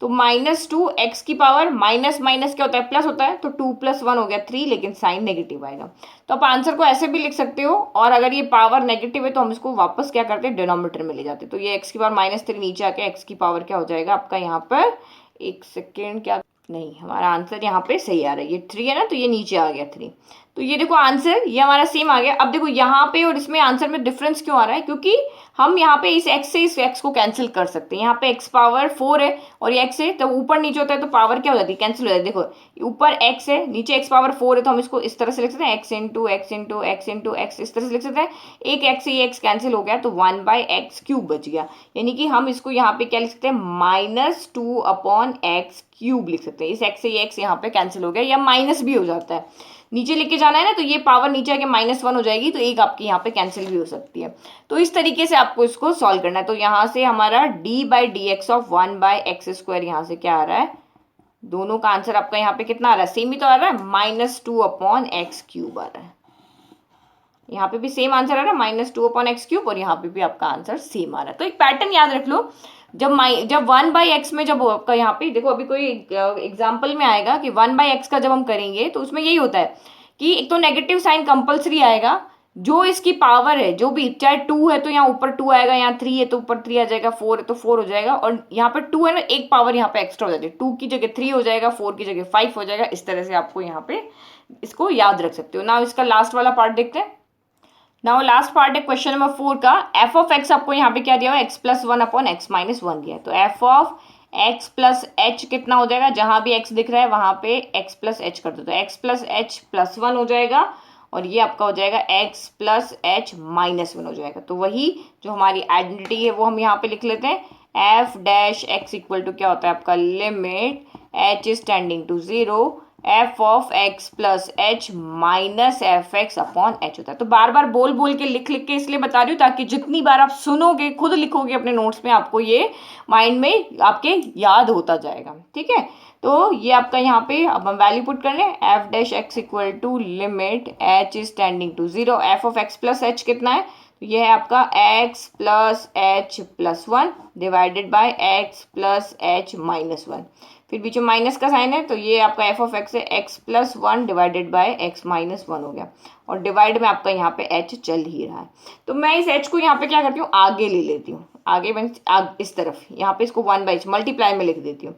Speaker 1: तो -2 x की पावर माइनस माइनस क्या होता है, प्लस होता है, तो 2 + 1 हो गया 3, लेकिन साइन नेगेटिव आएगा। तो आप आंसर को ऐसे भी लिख सकते हो, और अगर ये पावर नेगेटिव है तो हम इसको वापस क्या करते हैं, डिनोमिनेटर में ले जाते हैं। तो ये x की पावर -3 नीचे आके x की पावर क्या हो जाएगा आपका, यहाँ पर एक सेकेंड, क्या नहीं, हमारा आंसर यहाँ पे सही आ रहा है, ये 3 है ना, तो ये नीचे आ गया 3। तो ये देखो आंसर ये हमारा सेम आ गया। अब देखो यहाँ पे और इसमें आंसर में डिफरेंस क्यों आ रहा है, क्योंकि हम यहाँ पे इस x से इस x को कैंसिल कर सकते हैं। यहाँ पे x पावर 4 है और ये x है, तो ऊपर नीचे होता है तो पावर क्या हो जाती है, कैंसिल हो जाती है। देखो ऊपर x है, नीचे x पावर 4 है, तो हम इसको इस तरह से लिख सकते हैं, x into x into x into x, इस तरह से लिख सकते हैं। एक x से ये x कैंसिल हो गया, तो 1/x³ बच गया। यानी कि हम इसको यहाँ पे क्या लिख सकते हैं, -2/x³ लिख सकते हैं। इस x से ये x यहाँ पे कैंसिल हो गया, या माइनस भी हो जाता है, नीचे लेके जाना है ना, तो ये पावर नीचे आके -1 हो जाएगी, तो एक आपकी यहाँ पे कैंसिल भी हो सकती है। तो इस तरीके से आपको इसको सॉल्व करना है। तो यहाँ से हमारा D by d x of 1/x² यहाँ से क्या आ रहा है, दोनों का आंसर आपका यहाँ पे कितना आ रहा है, सेम ही तो आ रहा है, -2/x³ आ रहा है। यहाँ पे भी सेम आंसर आ रहा है, -2/x³, और यहाँ पे भी आपका आंसर सेम आ रहा है। तो एक पैटर्न याद रख लो, जब 1/x में जब आपका यहाँ पे देखो, अभी कोई एग्जाम्पल में आएगा कि 1/x का जब हम करेंगे तो उसमें यही होता है कि एक तो नेगेटिव साइन कंपलसरी आएगा, जो इसकी पावर है, जो भी, चाहे 2 है तो यहाँ ऊपर 2 आएगा, यहाँ 3 है तो ऊपर 3 आ जाएगा, 4 है तो 4 हो जाएगा, और यहाँ पे 2 है ना, एक पावर यहाँ पे एक्स्ट्रा हो जाती है, 2 की जगह 3 हो जाएगा, 4 की जगह 5 हो जाएगा। इस तरह से आपको यहाँ पे इसको याद रख सकते हो ना। इसका लास्ट वाला पार्ट देखते हैं। नाउ लास्ट पार्ट है क्वेश्चन नंबर 4 का। एफ ऑफ एक्स आपको यहाँ पे क्या दिया हुआ है, x+1/x-1 दिया है। तो F of x plus h कितना हो जाएगा, जहां भी x दिख रहा है वहां पे x प्लस एच कर दो, तो x प्लस एच प्लस 1 हो जाएगा, और ये आपका हो जाएगा x प्लस एच -1 हो जाएगा। तो वही जो हमारी आइडेंटिटी है वो हम यहाँ पे लिख लेते हैं, f dash x equal to क्या होता है आपका, limit h is tending to 0 f of x plus h minus f x upon h होता है। तो बार बार बोल बोल के लिख लिख के इसलिए बता रही हूँ, ताकि जितनी बार आप सुनोगे, खुद लिखोगे अपने नोट्स में, आपको ये माइंड में आपके याद होता जाएगा। ठीक है, तो ये आपका यहाँ पे अब हम वैल्यू पुट कर लें, f dash x equal to limit h is tending to 0, f of x plus h कितना है, तो ये है आपका x plus h plus 1 divided by x plus h -1, फिर बीच में माइनस का साइन है, तो ये आपका एफ ऑफ एक्स है, x plus 1 divided by x -1 हो गया, और डिवाइड में आपका यहाँ पे h चल ही रहा है। तो मैं इस h को यहाँ पे क्या करती हूँ, आगे ले लेती हूँ, आगे मीन्स इस तरफ, यहाँ पे इसको 1/h मल्टीप्लाई में लिख देती हूँ,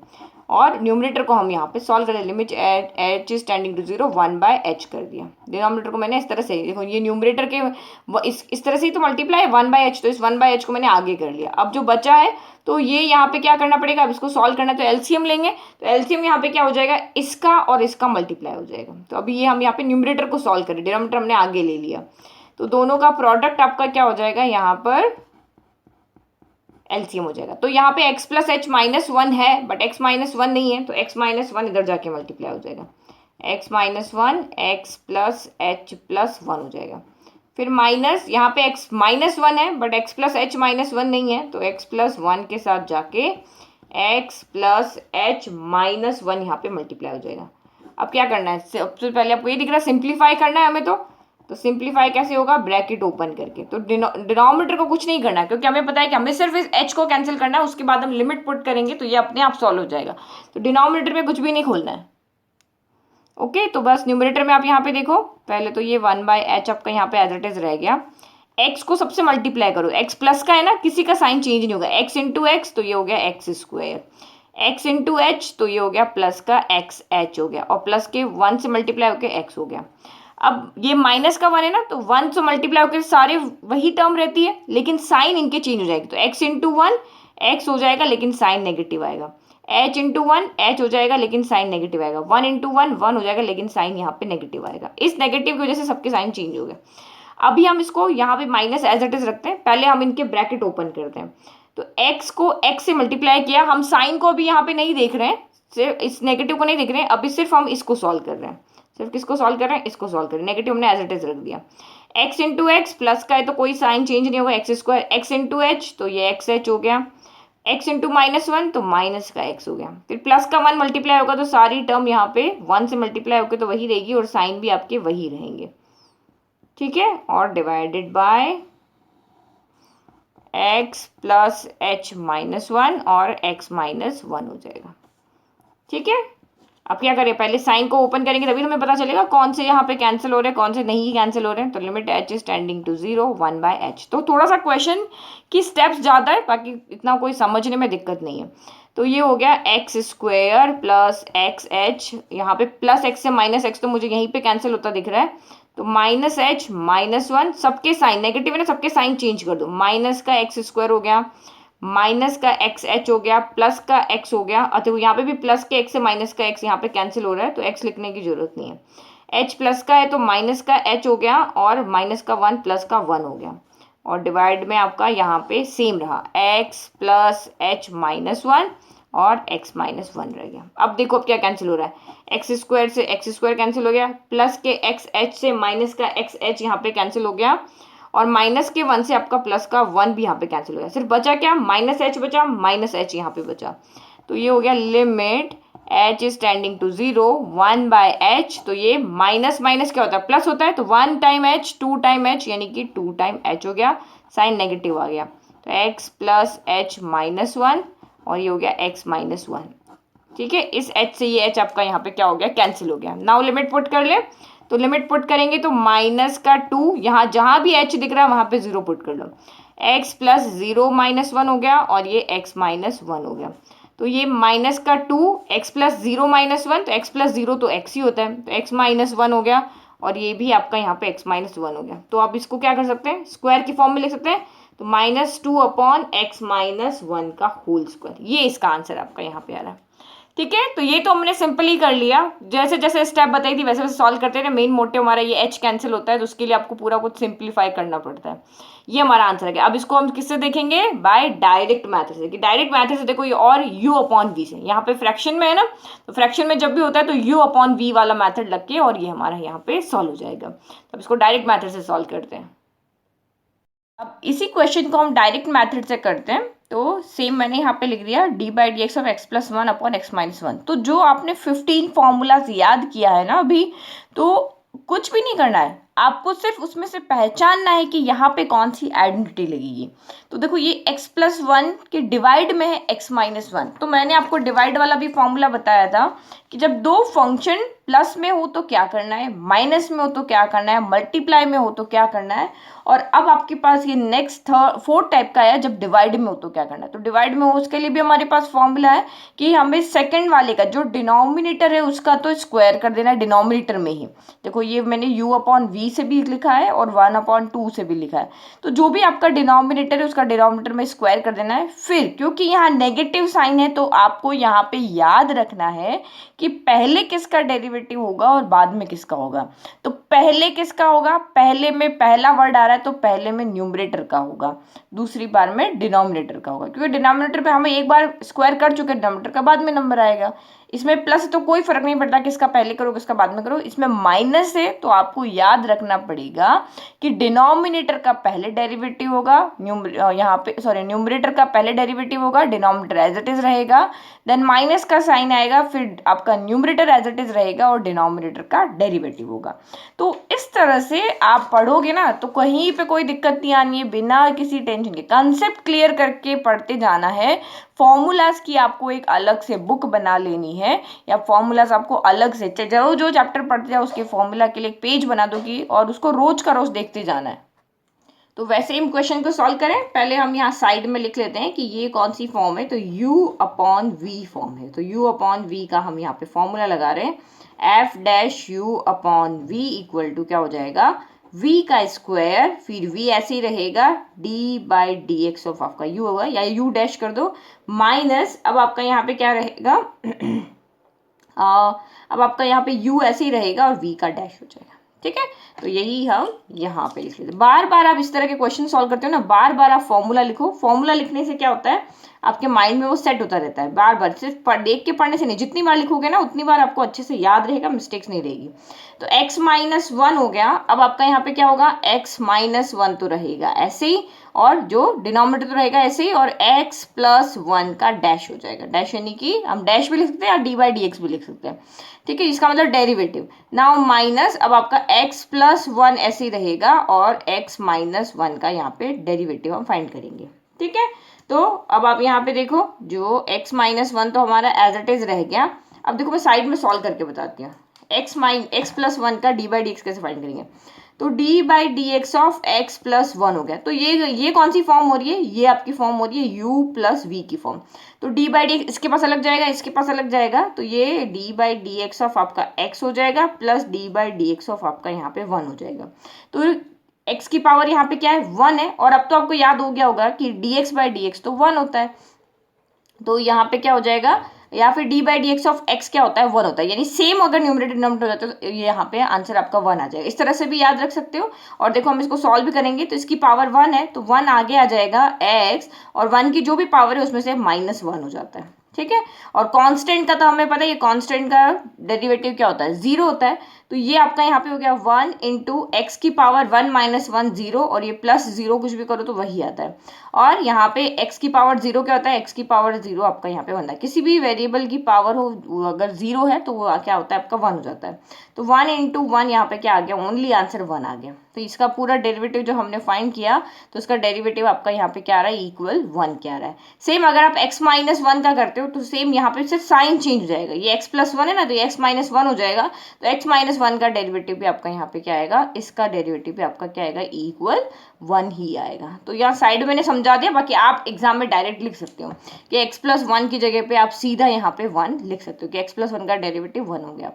Speaker 1: और न्यूमरेटर को हम यहाँ पे सॉल्व करें, limit h is tending to 0 1/h कर दिया। डिनोमिनेटर को मैंने इस तरह से, देखो ये न्यूमरेटर के इस तरह से ही तो मल्टीप्लाई है 1/h, तो इस 1/h को मैंने आगे कर लिया। अब जो बचा है तो ये यहाँ पे क्या करना पड़ेगा, अब इसको सॉल्व करना है तो एलसीएम लेंगे, तो एलसीएम यहाँ पे क्या हो जाएगा, इसका और इसका मल्टीप्लाई हो जाएगा। तो अभी ये हम यहाँ पे न्यूमरेटर को सॉल्व करें, डिनोमिनेटर हमने आगे ले लिया, तो दोनों का प्रोडक्ट आपका क्या हो जाएगा, यहाँ पर एलसीएम हो जाएगा। तो यहाँ पे x प्लस एच -1 है, बट x -1 नहीं है, तो x -1 इधर जाके मल्टीप्लाई हो जाएगा, x -1 x plus h plus 1 हो जाएगा। फिर माइनस, यहाँ पे x -1 है, बट x प्लस एच -1 नहीं है, तो x प्लस 1 के साथ जाके x प्लस एच -1 यहाँ पे मल्टीप्लाई हो जाएगा। अब क्या करना है, सबसे पहले आपको ये दिख रहा है, सिंप्लीफाई करना है हमें, तो सिंप्लीफाई कैसे होगा, ब्रैकेट ओपन करके। तो डिनोमिनेटर को कुछ नहीं करना है, क्योंकि हमें पता है कि हमें सिर्फ इस h को कैंसिल करना है, उसके बाद हम लिमिट पुट करेंगे तो ये अपने आप सॉल्व हो जाएगा। तो डिनोमिनेटर में कुछ भी नहीं खोलना है। ओके, तो बस न्यूमरेटर में आप यहाँ पे देखो, पहले तो ये 1/h आपका यहाँ पे एज इट इज रह गया, x को सबसे मल्टीप्लाई करो, x प्लस का है ना, किसी का साइन चेंज नहीं होगा, x इंटू एक्स तो ये हो गया x², x इंटू एच तो ये हो गया प्लस का x h हो गया, और प्लस के 1 से मल्टीप्लाई होकर x हो गया। अब ये माइनस का 1 है ना, तो 1 से मल्टीप्लाई होकर सारे वही टर्म रहती है, लेकिन साइन इनके चेंज हो जाएगी। तो x इंटू 1 एक्स हो जाएगा, लेकिन साइन नेगेटिव आएगा। h इंटू 1 एच हो जाएगा, लेकिन साइन नेगेटिव आएगा। 1 इंटू 1 1 हो जाएगा, लेकिन साइन यहाँ पे नेगेटिव आएगा। इस नेगेटिव की वजह से सबके साइन चेंज हो गए। अभी हम इसको यहाँ पे माइनस एज इट इज रखते हैं। पहले हम इनके ब्रैकेट ओपन करते हैं। तो x को x से मल्टीप्लाई किया, हम साइन को भी यहाँ पे नहीं देख रहे हैं, सिर्फ इस नेगेटिव को नहीं देख रहे हैं, अभी सिर्फ हम इसको सॉल्व कर रहे हैं। सिर्फ किसको सॉल्व कर रहे हैं? इसको सॉल्व कर रहे हैं। नेगेटिव हमने एज इट इज रख दिया। x इंटू एक्स, प्लस का है तो कोई साइन चेंज नहीं होगा, x square. x into H, तो ये एक्स एच हो गया। x इंटू -1, तो माइनस का x हो गया। फिर प्लस का 1 मल्टीप्लाई होगा तो सारी टर्म यहाँ पे 1 से मल्टीप्लाई होकर तो वही रहेगी, और साइन भी आपके वही रहेंगे, ठीक है। और divided by x plus h -1 और x -1 हो जाएगा, ठीक है। अब क्या करें? पहले साइन को ओपन करेंगे, तभी हमें पता चलेगा कौन से यहाँ पे कैंसिल हो रहे हैं, कौन से नहीं कैंसिल हो रहे हैं। तो limit h is tending to 0 1 by h। तो थोड़ा सा क्वेश्चन की स्टेप्स ज़्यादा है, बाकी इतना कोई समझने में दिक्कत नहीं है। तो ये हो गया x square plus x H, यहाँ पे प्लस एक्स से माइनस एक्स तो मुझे यहीं पे कैंसिल होता दिख रहा है। तो माइनस एच -1, सबके साइन नेगेटिव है ना, सबके साइन चेंज कर दो। माइनस का एक्स स्क्वायर हो गया, माइनस का एक्स एच हो गया, प्लस का एक्स हो गया। अच्छा, यहाँ पे भी प्लस के एक्स से माइनस का एक्स यहाँ पे कैंसिल हो रहा है, तो एक्स लिखने की जरूरत नहीं है। एच प्लस का है तो माइनस का एच हो गया, और माइनस का 1 प्लस का 1 हो गया। और डिवाइड में आपका यहाँ पे सेम रहा, एक्स प्लस एच -1 और x -1 रह गया। अब देखो अब क्या कैंसिल हो रहा है, एक्स स्क्वायर से एक्स स्क्वायर कैंसिल हो गया, प्लस के एक्स एच से माइनस का एक्स एच यहाँ पे कैंसिल हो गया, और माइनस के 1 से आपका प्लस का 1 भी यहाँ पे कैंसिल हो गया। सिर्फ बचा क्या? माइनस एच बचा, माइनस एच यहाँ पे बचा। तो ये हो गया limit h is tending to 0 1 by h। तो ये माइनस माइनस क्या होता है? प्लस होता है। तो 1 टाइम h 2 टाइम h, यानी कि 2 टाइम h हो गया, साइन नेगेटिव आ गया। तो x प्लस h -1, और ये हो गया x -1, ठीक है। इस h से ये h आपका यहाँ पे क्या हो गया? कैंसिल हो गया। नाउ लिमिट पुट कर ले। तो लिमिट पुट करेंगे तो माइनस का 2, यहाँ जहाँ भी h दिख रहा है वहाँ पे 0 पुट कर लो। x प्लस 0 -1 हो गया, और ये x -1 हो गया। तो ये माइनस का 2, x प्लस 0 -1, तो x प्लस 0 तो x ही होता है, तो x -1 हो गया, और ये भी आपका यहाँ पे x -1 हो गया। तो आप इसको क्या कर सकते हैं? स्क्वायर की फॉर्म में लिख सकते हैं। तो -2 अपॉन x -1 का होल स्क्वायर, ये इसका आंसर आपका यहाँ पे आ रहा है, ठीक है। तो ये तो हमने सिंपल ही कर लिया, जैसे जैसे स्टेप बताई थी वैसे वैसे सॉल्व करते रहे। मेन मोटिव हमारा ये h कैंसिल होता है, तो उसके लिए आपको पूरा कुछ सिंप्लीफाई करना पड़ता है। ये हमारा आंसर है। अब इसको हम किससे देखेंगे? बाय डायरेक्ट मैथड से। डायरेक्ट मैथड से देखो, ये और u अपॉन वी से, यहाँ पे फ्रैक्शन में है ना, तो फ्रैक्शन में जब भी होता है तो u अपॉन वी वाला मैथड लग के, और ये हमारा यहाँ पे सॉल्व हो जाएगा। तो इसको डायरेक्ट मैथड से सॉल्व करते हैं। अब इसी क्वेश्चन को हम डायरेक्ट मैथड से करते हैं। तो सेम मैंने यहाँ पे लिख दिया d/dx of x plus 1 upon x -1। तो जो आपने 15 फॉर्मूलाज याद किया है ना अभी, तो कुछ भी नहीं करना है, आपको सिर्फ उसमें से पहचानना है कि यहाँ पे कौन सी आइडेंटिटी लगेगी। तो देखो ये x प्लस 1 के डिवाइड में है x -1। तो मैंने आपको डिवाइड वाला भी फॉर्मूला बताया था कि जब दो फंक्शन प्लस में हो तो क्या करना है, माइनस में हो तो क्या करना है, मल्टीप्लाई में हो तो क्या करना है, और अब आपके पास ये नेक्स्ट फोर्थ टाइप का है, जब डिवाइड में हो तो क्या करना है। तो डिवाइड में हो उसके लिए भी हमारे पास फॉर्मूला है कि हमें सेकंड वाले का जो डिनोमिनेटर है उसका तो स्क्वायर कर देना है डिनोमिनेटर में ही। देखो ये मैंने u अपॉन वी से भी लिखा है और 1/2 से भी लिखा है। तो जो भी आपका डिनोमिनेटर है उसका डिनोमिनेटर में स्क्वायर कर देना है। फिर क्योंकि यहाँ नेगेटिव साइन है तो आपको यहाँ पे याद रखना है कि पहले किसका डेरिवेटिव होगा और बाद में किसका होगा। तो पहले किसका होगा? पहले में पहला वर्ड आ रहा है तो पहले में न्यूमरेटर का होगा, दूसरी बार में डिनोमिनेटर का होगा, क्योंकि डिनोमिनेटर पे हमें एक बार स्क्वायर कर चुके, डिनोमिनेटर का बाद में नंबर आएगा। इसमें प्लस तो कोई फर्क नहीं पड़ता किसका पहले करो किसका बाद में करो। इसमें माइनस है तो आपको याद रखना पड़ेगा कि डिनोमिनेटर का पहले डेरिवेटिव होगा, यहाँ पे न्यूमरेटर का पहले डेरिवेटिव होगा, डिनोमिनेटर एज इट इज रहेगा, देन माइनस का साइन आएगा, फिर आपका न्यूमरेटर एज इट इज रहेगा और डिनोमिनेटर का डेरिवेटिव होगा। तो इस तरह से आप पढ़ोगे ना तो कहीं पे कोई दिक्कत नहीं आनी है, बिना किसी टेंशन के कंसेप्ट क्लियर करके पढ़ते जाना है। फॉर्मूलाज की आपको एक अलग से बुक बना लेनी है, या फॉर्मूलाज आपको अलग से जो चैप्टर पढ़ते जाओ उसके फॉर्मूला के लिए एक पेज बना दोगी और उसको रोज का रोज देखते जाना है। तो वैसे हम क्वेश्चन को सॉल्व करें, पहले हम यहाँ साइड में लिख लेते हैं कि ये कौन सी फॉर्म है, तो u अपॉन वी फॉर्म है। तो u अपॉन वी का हम यहाँ पे फॉर्मूला लगा रहे हैं, f dash u upon v equal to क्या हो जाएगा, v का स्क्वायर, फिर v ऐसे ही रहेगा d by d x of आपका u होगा, या u डैश कर दो, माइनस अब आपका यहाँ पे क्या रहेगा अब आपका यहाँ पे u ऐसे ही रहेगा और v का डैश हो जाएगा। ठीक है, तो यही हम यहाँ पे लिख लेते। बार बार आप इस तरह के क्वेश्चन सॉल्व करते हो ना, बार बार आप फॉर्मूला लिखो। फॉर्मूला लिखने से क्या होता है, आपके माइंड में वो सेट होता रहता है। बार बार सिर्फ देख के पढ़ने से नहीं, जितनी बार लिखोगे ना उतनी बार आपको अच्छे से याद रहेगा, मिस्टेक्स नहीं रहेगी। तो x माइनस वन हो गया। अब आपका यहाँ पे क्या होगा, x माइनस वन तो रहेगा ऐसे ही, और जो डिनोमिनेटर तो रहेगा ऐसे ही, और x प्लस वन का डैश हो जाएगा। डैश यानी कि हम डैश भी लिख सकते हैं या डी बाई डी एक्स भी लिख सकते हैं। ठीक है, इसका मतलब डेरिवेटिव। नाउ माइनस, अब आपका x प्लस वन ऐसे ही रहेगा, और x माइनस वन का यहाँ पे डेरिवेटिव हम फाइंड करेंगे। ठीक है, तो अब आप यहाँ पे देखो, जो x माइनस वन तो हमारा एज इट इज रह गया। अब देखो मैं साइड में सॉल्व करके बताती हूँ। x प्लस वन का डी बाई डी एक्स कैसे फाइंड करेंगे, तो D by d x of x plus one हो गया। तो ये कौन सी फॉर्म हो रही है, ये आपकी फॉर्म हो रही है u प्लस वी की फॉर्म। तो डी बाई डी इसके पास अलग जाएगा, इसके पास अलग जाएगा, तो ये D by d x of आपका x हो जाएगा, plus D by d x of आपका यहाँ पे वन हो जाएगा। तो x की पावर यहाँ पे क्या है, वन है। और अब तो आपको याद हो गया होगा कि D x by d x तो वन होता है। तो यहाँ पे क्या हो जाएगा, या फिर D by d x of x क्या होता है, वन होता है। यानी सेम अगर न्यूमरेटर डिनोमिनेटर हो जाता है तो यहाँ पे आंसर आपका वन आ जाएगा। इस तरह से भी याद रख सकते हो। और देखो हम इसको सॉल्व भी करेंगे, तो इसकी पावर वन है, तो वन आगे आ जाएगा एक्स, और वन की जो भी पावर है उसमें से माइनस वन हो जाता है। ठीक है, और कांस्टेंट का तो हमें पता है, ये कांस्टेंट का डेरिवेटिव क्या होता है, जीरो होता है। तो ये आपका यहाँ पे हो गया वन इंटू एक्स की power one minus one zero, और ये प्लस जीरो कुछ भी करो तो वही आता है। और यहाँ पे एक्स की पावर जीरो क्या होता है, एक्स की पावर जीरो आपका यहाँ पे बनता है। किसी भी वेरिएबल की पावर हो अगर जीरो है तो वो क्या होता है, आपका वन हो जाता है। तो वन इंटू वन यहाँ पे क्या आ गया, ओनली आंसर वन आ गया। तो इसका पूरा डेरिवेटिव जो हमने फाइंड किया, तो इसका डेरिवेटिव आपका यहाँ पे क्या आ रहा है, इक्वल वन क्या आ रहा है। सेम अगर आप x माइनस वन का करते हो तो सेम यहाँ पे सिर्फ साइन चेंज हो जाएगा। ये x प्लस वन है ना, तो ये x माइनस वन हो जाएगा। तो x माइनस वन का डेरिवेटिव भी आपका यहाँ पे क्या आएगा, इसका डेरिवेटिव भी आपका क्या आएगा, इक्वल वन ही आएगा। तो यहाँ साइड मैंने समझा दिया, बाकी आप एग्जाम में डायरेक्ट लिख सकते हो कि x प्लस वन की जगह पे आप सीधा यहाँ पे वन लिख सकते हो कि x प्लस वन का डेरिवेटिव वन हो गया।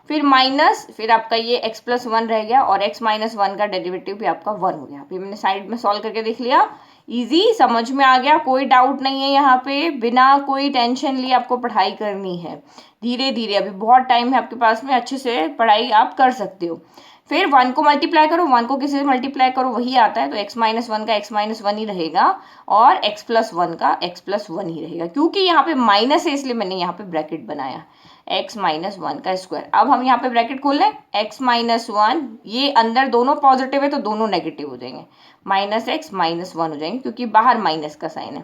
Speaker 1: फिर माइनस, फिर आपका ये x प्लस वन रह गया, और x माइनस वन का डेरिवेटिव भी आपका वन हो गया। फिर मैंने साइड में सॉल्व करके देख लिया, इजी, समझ में आ गया, कोई डाउट नहीं है। यहाँ पे बिना कोई टेंशन लिए आपको पढ़ाई करनी है, धीरे धीरे, अभी बहुत टाइम है आपके पास में, अच्छे से पढ़ाई आप कर सकते हो। फिर वन को मल्टीप्लाई करो, वन को किसी से मल्टीप्लाई करो वही आता है। तो x माइनस वन का x माइनस वन ही रहेगा, और x प्लस वन का x प्लस वन ही रहेगा, क्योंकि यहाँ पे माइनस है इसलिए मैंने यहाँ पे ब्रैकेट बनाया, x माइनस वन का स्क्वायर। अब हम यहाँ पे ब्रैकेट खोल लें, x माइनस वन, ये अंदर दोनों पॉजिटिव है तो दोनों नेगेटिव हो जाएंगे, माइनस एक्स माइनस वन हो जाएंगे, क्योंकि बाहर माइनस का साइन है,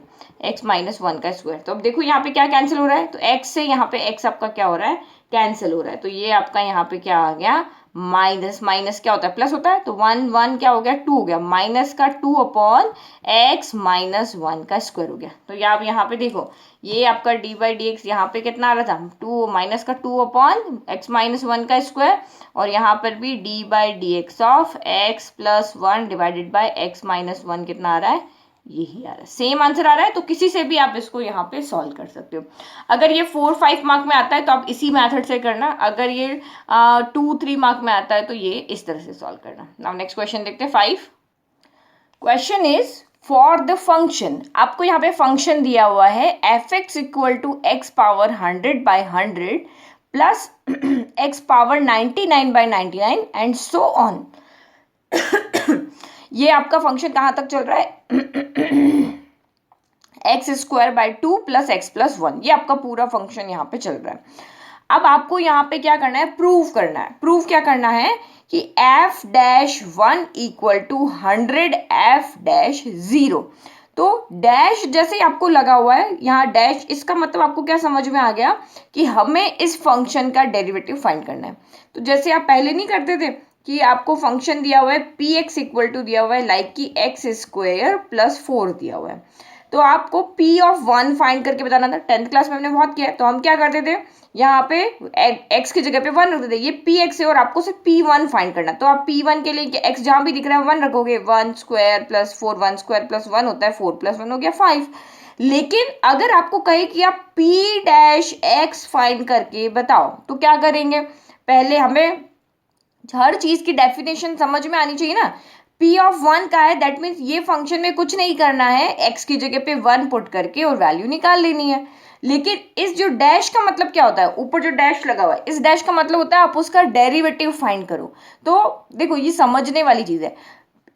Speaker 1: x माइनस वन का स्क्वायर। तो अब देखो यहाँ पे क्या कैंसिल हो रहा है, तो x से यहाँ पे x आपका क्या हो रहा है, कैंसिल हो रहा है। तो ये आपका यहाँ पे क्या आ गया, माइनस माइनस क्या होता है, प्लस होता है, तो वन वन क्या हो गया, टू हो गया, माइनस का two upon x minus one का स्क्वायर हो गया। तो ये आप यहाँ पे देखो, ये आपका डी बाई डी एक्स यहाँ पे कितना आ रहा था, टू, माइनस का two upon x minus one का स्क्वायर, और यहाँ पर भी D by d x of x plus one divided by x minus one कितना आ रहा है, यही आ रहा है, सेम आंसर आ रहा है। तो किसी से भी आप इसको यहाँ पे सॉल्व कर सकते हो। अगर ये 4-5 मार्क में आता है तो आप इसी मेथड से करना, अगर ये 2-3 मार्क में आता है तो ये इस तरह से सॉल्व करना। नाउ नेक्स्ट क्वेश्चन देखते हैं 5। Question is for the function, आपको यहाँ पे फंक्शन दिया हुआ है f x equal to x power 100/100 plus x power 99/99 and so on. ये आपका फंक्शन कहाँ तक चल रहा है, x square by 2 plus x plus 1, ये आपका पूरा फंक्शन यहाँ पे चल रहा है। अब आपको यहाँ पे क्या करना है, प्रूव करना है। प्रूव क्या करना है कि f dash 1 equal to 100 f dash 0। तो डैश जैसे ही आपको लगा हुआ है यहाँ डैश, इसका मतलब आपको क्या समझ में आ गया कि हमें इस फंक्शन का डेरिवेटिव फाइंड करना है। तो जैसे आप पहले नहीं करते थे कि आपको फंक्शन दिया हुआ है पी एक्स इक्वल टू दिया हुआ है लाइक कि एक्स स्क्वायर प्लस 4 दिया हुआ है, तो आपको p ऑफ 1 फाइंड करके बताना था। 10th क्लास में हमने बहुत किया, तो हम क्या करते थे, यहाँ पे x की जगह पे 1 रखते थे। ये px है और आपको सिर्फ p1 फाइंड करना। तो आप p1 के लिए x जहां भी दिख रहा है 1 रखोगे, 1 स्क्वायर प्लस 4, 1 स्क्वायर प्लस 1 होता है 4 प्लस 1 हो गया 5। लेकिन अगर आपको कहे कि आप p डैश x फाइंड करके बताओ, तो क्या करेंगे, पहले हमें हर चीज की डेफिनेशन समझ में आनी चाहिए ना। p ऑफ 1 का है, दैट मीन्स ये फंक्शन में कुछ नहीं करना है, x की जगह पे 1 पुट करके और वैल्यू निकाल लेनी है। लेकिन इस जो डैश का मतलब क्या होता है, ऊपर जो डैश लगा हुआ है, इस डैश का मतलब होता है आप उसका डेरिवेटिव फाइंड करो। तो देखो ये समझने वाली चीज है,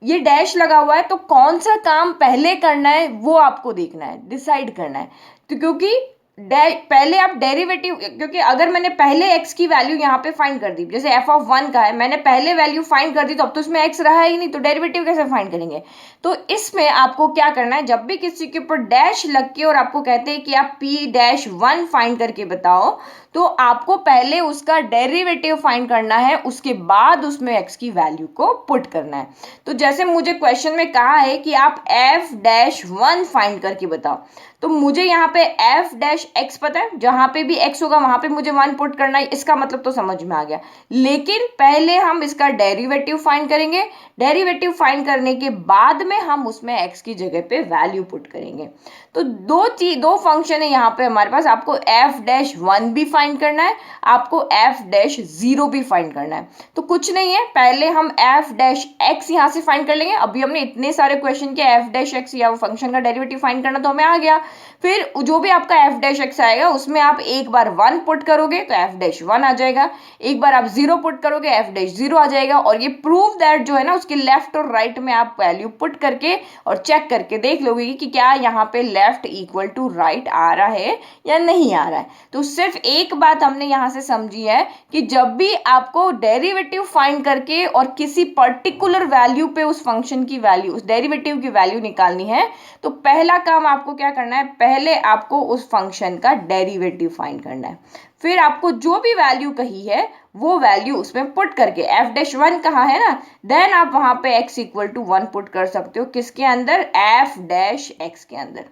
Speaker 1: ये डैश लगा हुआ है तो कौन सा काम पहले करना है वो आपको देखना है, डिसाइड करना है। तो क्योंकि पहले आप डेरिवेटिव, क्योंकि अगर मैंने पहले x की वैल्यू यहाँ पे फाइंड कर दी, जैसे f ऑफ 1 का है, मैंने पहले वैल्यू फाइंड कर दी, तो अब तो इसमें x रहा ही नहीं, तो डेरिवेटिव कैसे फाइंड करेंगे। तो इसमें आपको क्या करना है, जब भी किसी के ऊपर डैश लग के और आपको कहते हैं कि आप p डैश 1 फाइंड करके बताओ, तो आपको पहले उसका डेरिवेटिव फाइंड करना है, उसके बाद उसमें x की वैल्यू को पुट करना है। तो जैसे मुझे क्वेश्चन में कहा है कि आप f डैश 1 फाइंड करके बताओ, तो मुझे यहाँ पे f डैश x पता है, जहां पे भी x होगा वहां पे मुझे 1 पुट करना है, इसका मतलब तो समझ में आ गया। लेकिन पहले हम इसका डेरिवेटिव फाइंड करेंगे, डेरिवेटिव फाइंड करने के बाद में हम उसमें x की जगह पे वैल्यू पुट करेंगे। तो दो फंक्शन है यहाँ पे हमारे पास, आपको f डैश 1 भी फाइंड करना है, आपको f डैश 0 भी फाइंड करना है। तो कुछ नहीं है, पहले हम f डैश x यहाँ से फाइंड कर लेंगे। अभी हमने इतने सारे क्वेश्चन किया, f डैश x या वो फंक्शन का डेरिवेटिव फाइंड करना तो हमें आ गया। फिर जो भी आपका f डैश x आएगा उसमें आप एक बार 1 पुट करोगे तो f डैश 1 आ जाएगा, एक बार आप 0 पुट करोगे f डैश 0 आ जाएगा। और ये प्रूव दैट जो है ना, उसके लेफ्ट और राइट में आप वैल्यू पुट करके और चेक करके देख लोगे कि क्या यहाँ पे लेफ्ट इक्वल टू राइट आ रहा है या नहीं आ रहा है। तो सिर्फ एक बात हमने यहाँ से समझी है कि जब भी आपको डेरिवेटिव फाइंड करके और किसी पर्टिकुलर वैल्यू पे उस फंक्शन की वैल्यू, उस डेरिवेटिव की वैल्यू निकालनी है, तो पहला काम आपको क्या करना है, पहले आपको उस फंक्शन का डेरिवेटिव फाइंड करना है। फिर आपको जो भी वैल्यू कही है वो वैल्यू उसमें पुट करके, f डैश 1 कहा है ना, देन आप वहां पे x इक्वल टू 1 पुट कर सकते हो, किसके अंदर, f डैश x के अंदर।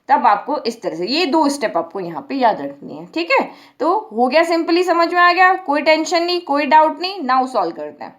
Speaker 1: तब आपको इस तरह से ये 2 स्टेप आपको यहाँ पे याद रखनी है, ठीक है। तो हो गया, सिंपली समझ में आ गया, कोई टेंशन नहीं, कोई डाउट नहीं। नाउ सॉल्व करते हैं।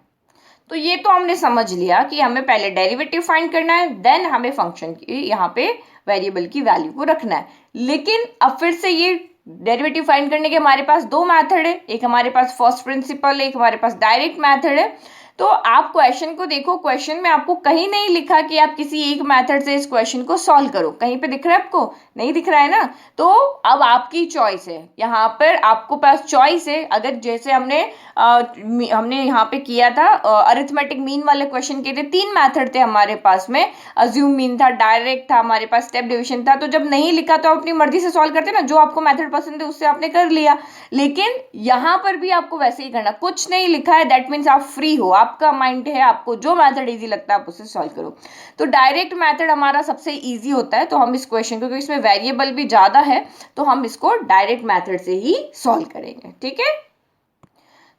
Speaker 1: तो ये तो हमने समझ लिया कि हमें पहले डेरिवेटिव फाइंड करना है, देन हमें फंक्शन की यहाँ पे वेरिएबल की वैल्यू को रखना है। लेकिन अब फिर से ये डेरिवेटिव फाइंड करने के हमारे पास 2 मेथड है, एक हमारे पास फर्स्ट प्रिंसिपल है, एक हमारे पास डायरेक्ट मेथड है। तो आप क्वेश्चन को देखो, क्वेश्चन में आपको कहीं नहीं लिखा कि आप किसी एक मेथड से इस क्वेश्चन को सॉल्व करो, कहीं पे दिख रहा है आपको, नहीं दिख रहा है ना। तो अब आपकी चॉइस है, यहाँ पर आपको पास चॉइस है। अगर जैसे हमने यहाँ पे किया था अरिथमेटिक मीन वाले क्वेश्चन के थे, 3 मेथड थे हमारे पास में, अज्यूम मीन था, डायरेक्ट था, हमारे पास स्टेप डिवीजन था। तो जब नहीं लिखा तो अपनी मर्जी से सॉल्व करते ना, जो आपको मेथड पसंद है उससे आपने कर लिया। लेकिन यहाँ पर भी आपको वैसे ही करना, कुछ नहीं लिखा है, दैट मीन्स आप फ्री हो, आपका माइंड है, आपको जो मेथड इजी लगता है आप उससे सॉल्व करो। तो डायरेक्ट मेथड हमारा सबसे इजी होता है, तो हम इस क्वेश्चन को, क्योंकि इसमें वेरिएबल भी ज्यादा है, तो हम इसको डायरेक्ट मेथड से ही सॉल्व करेंगे, ठीक है।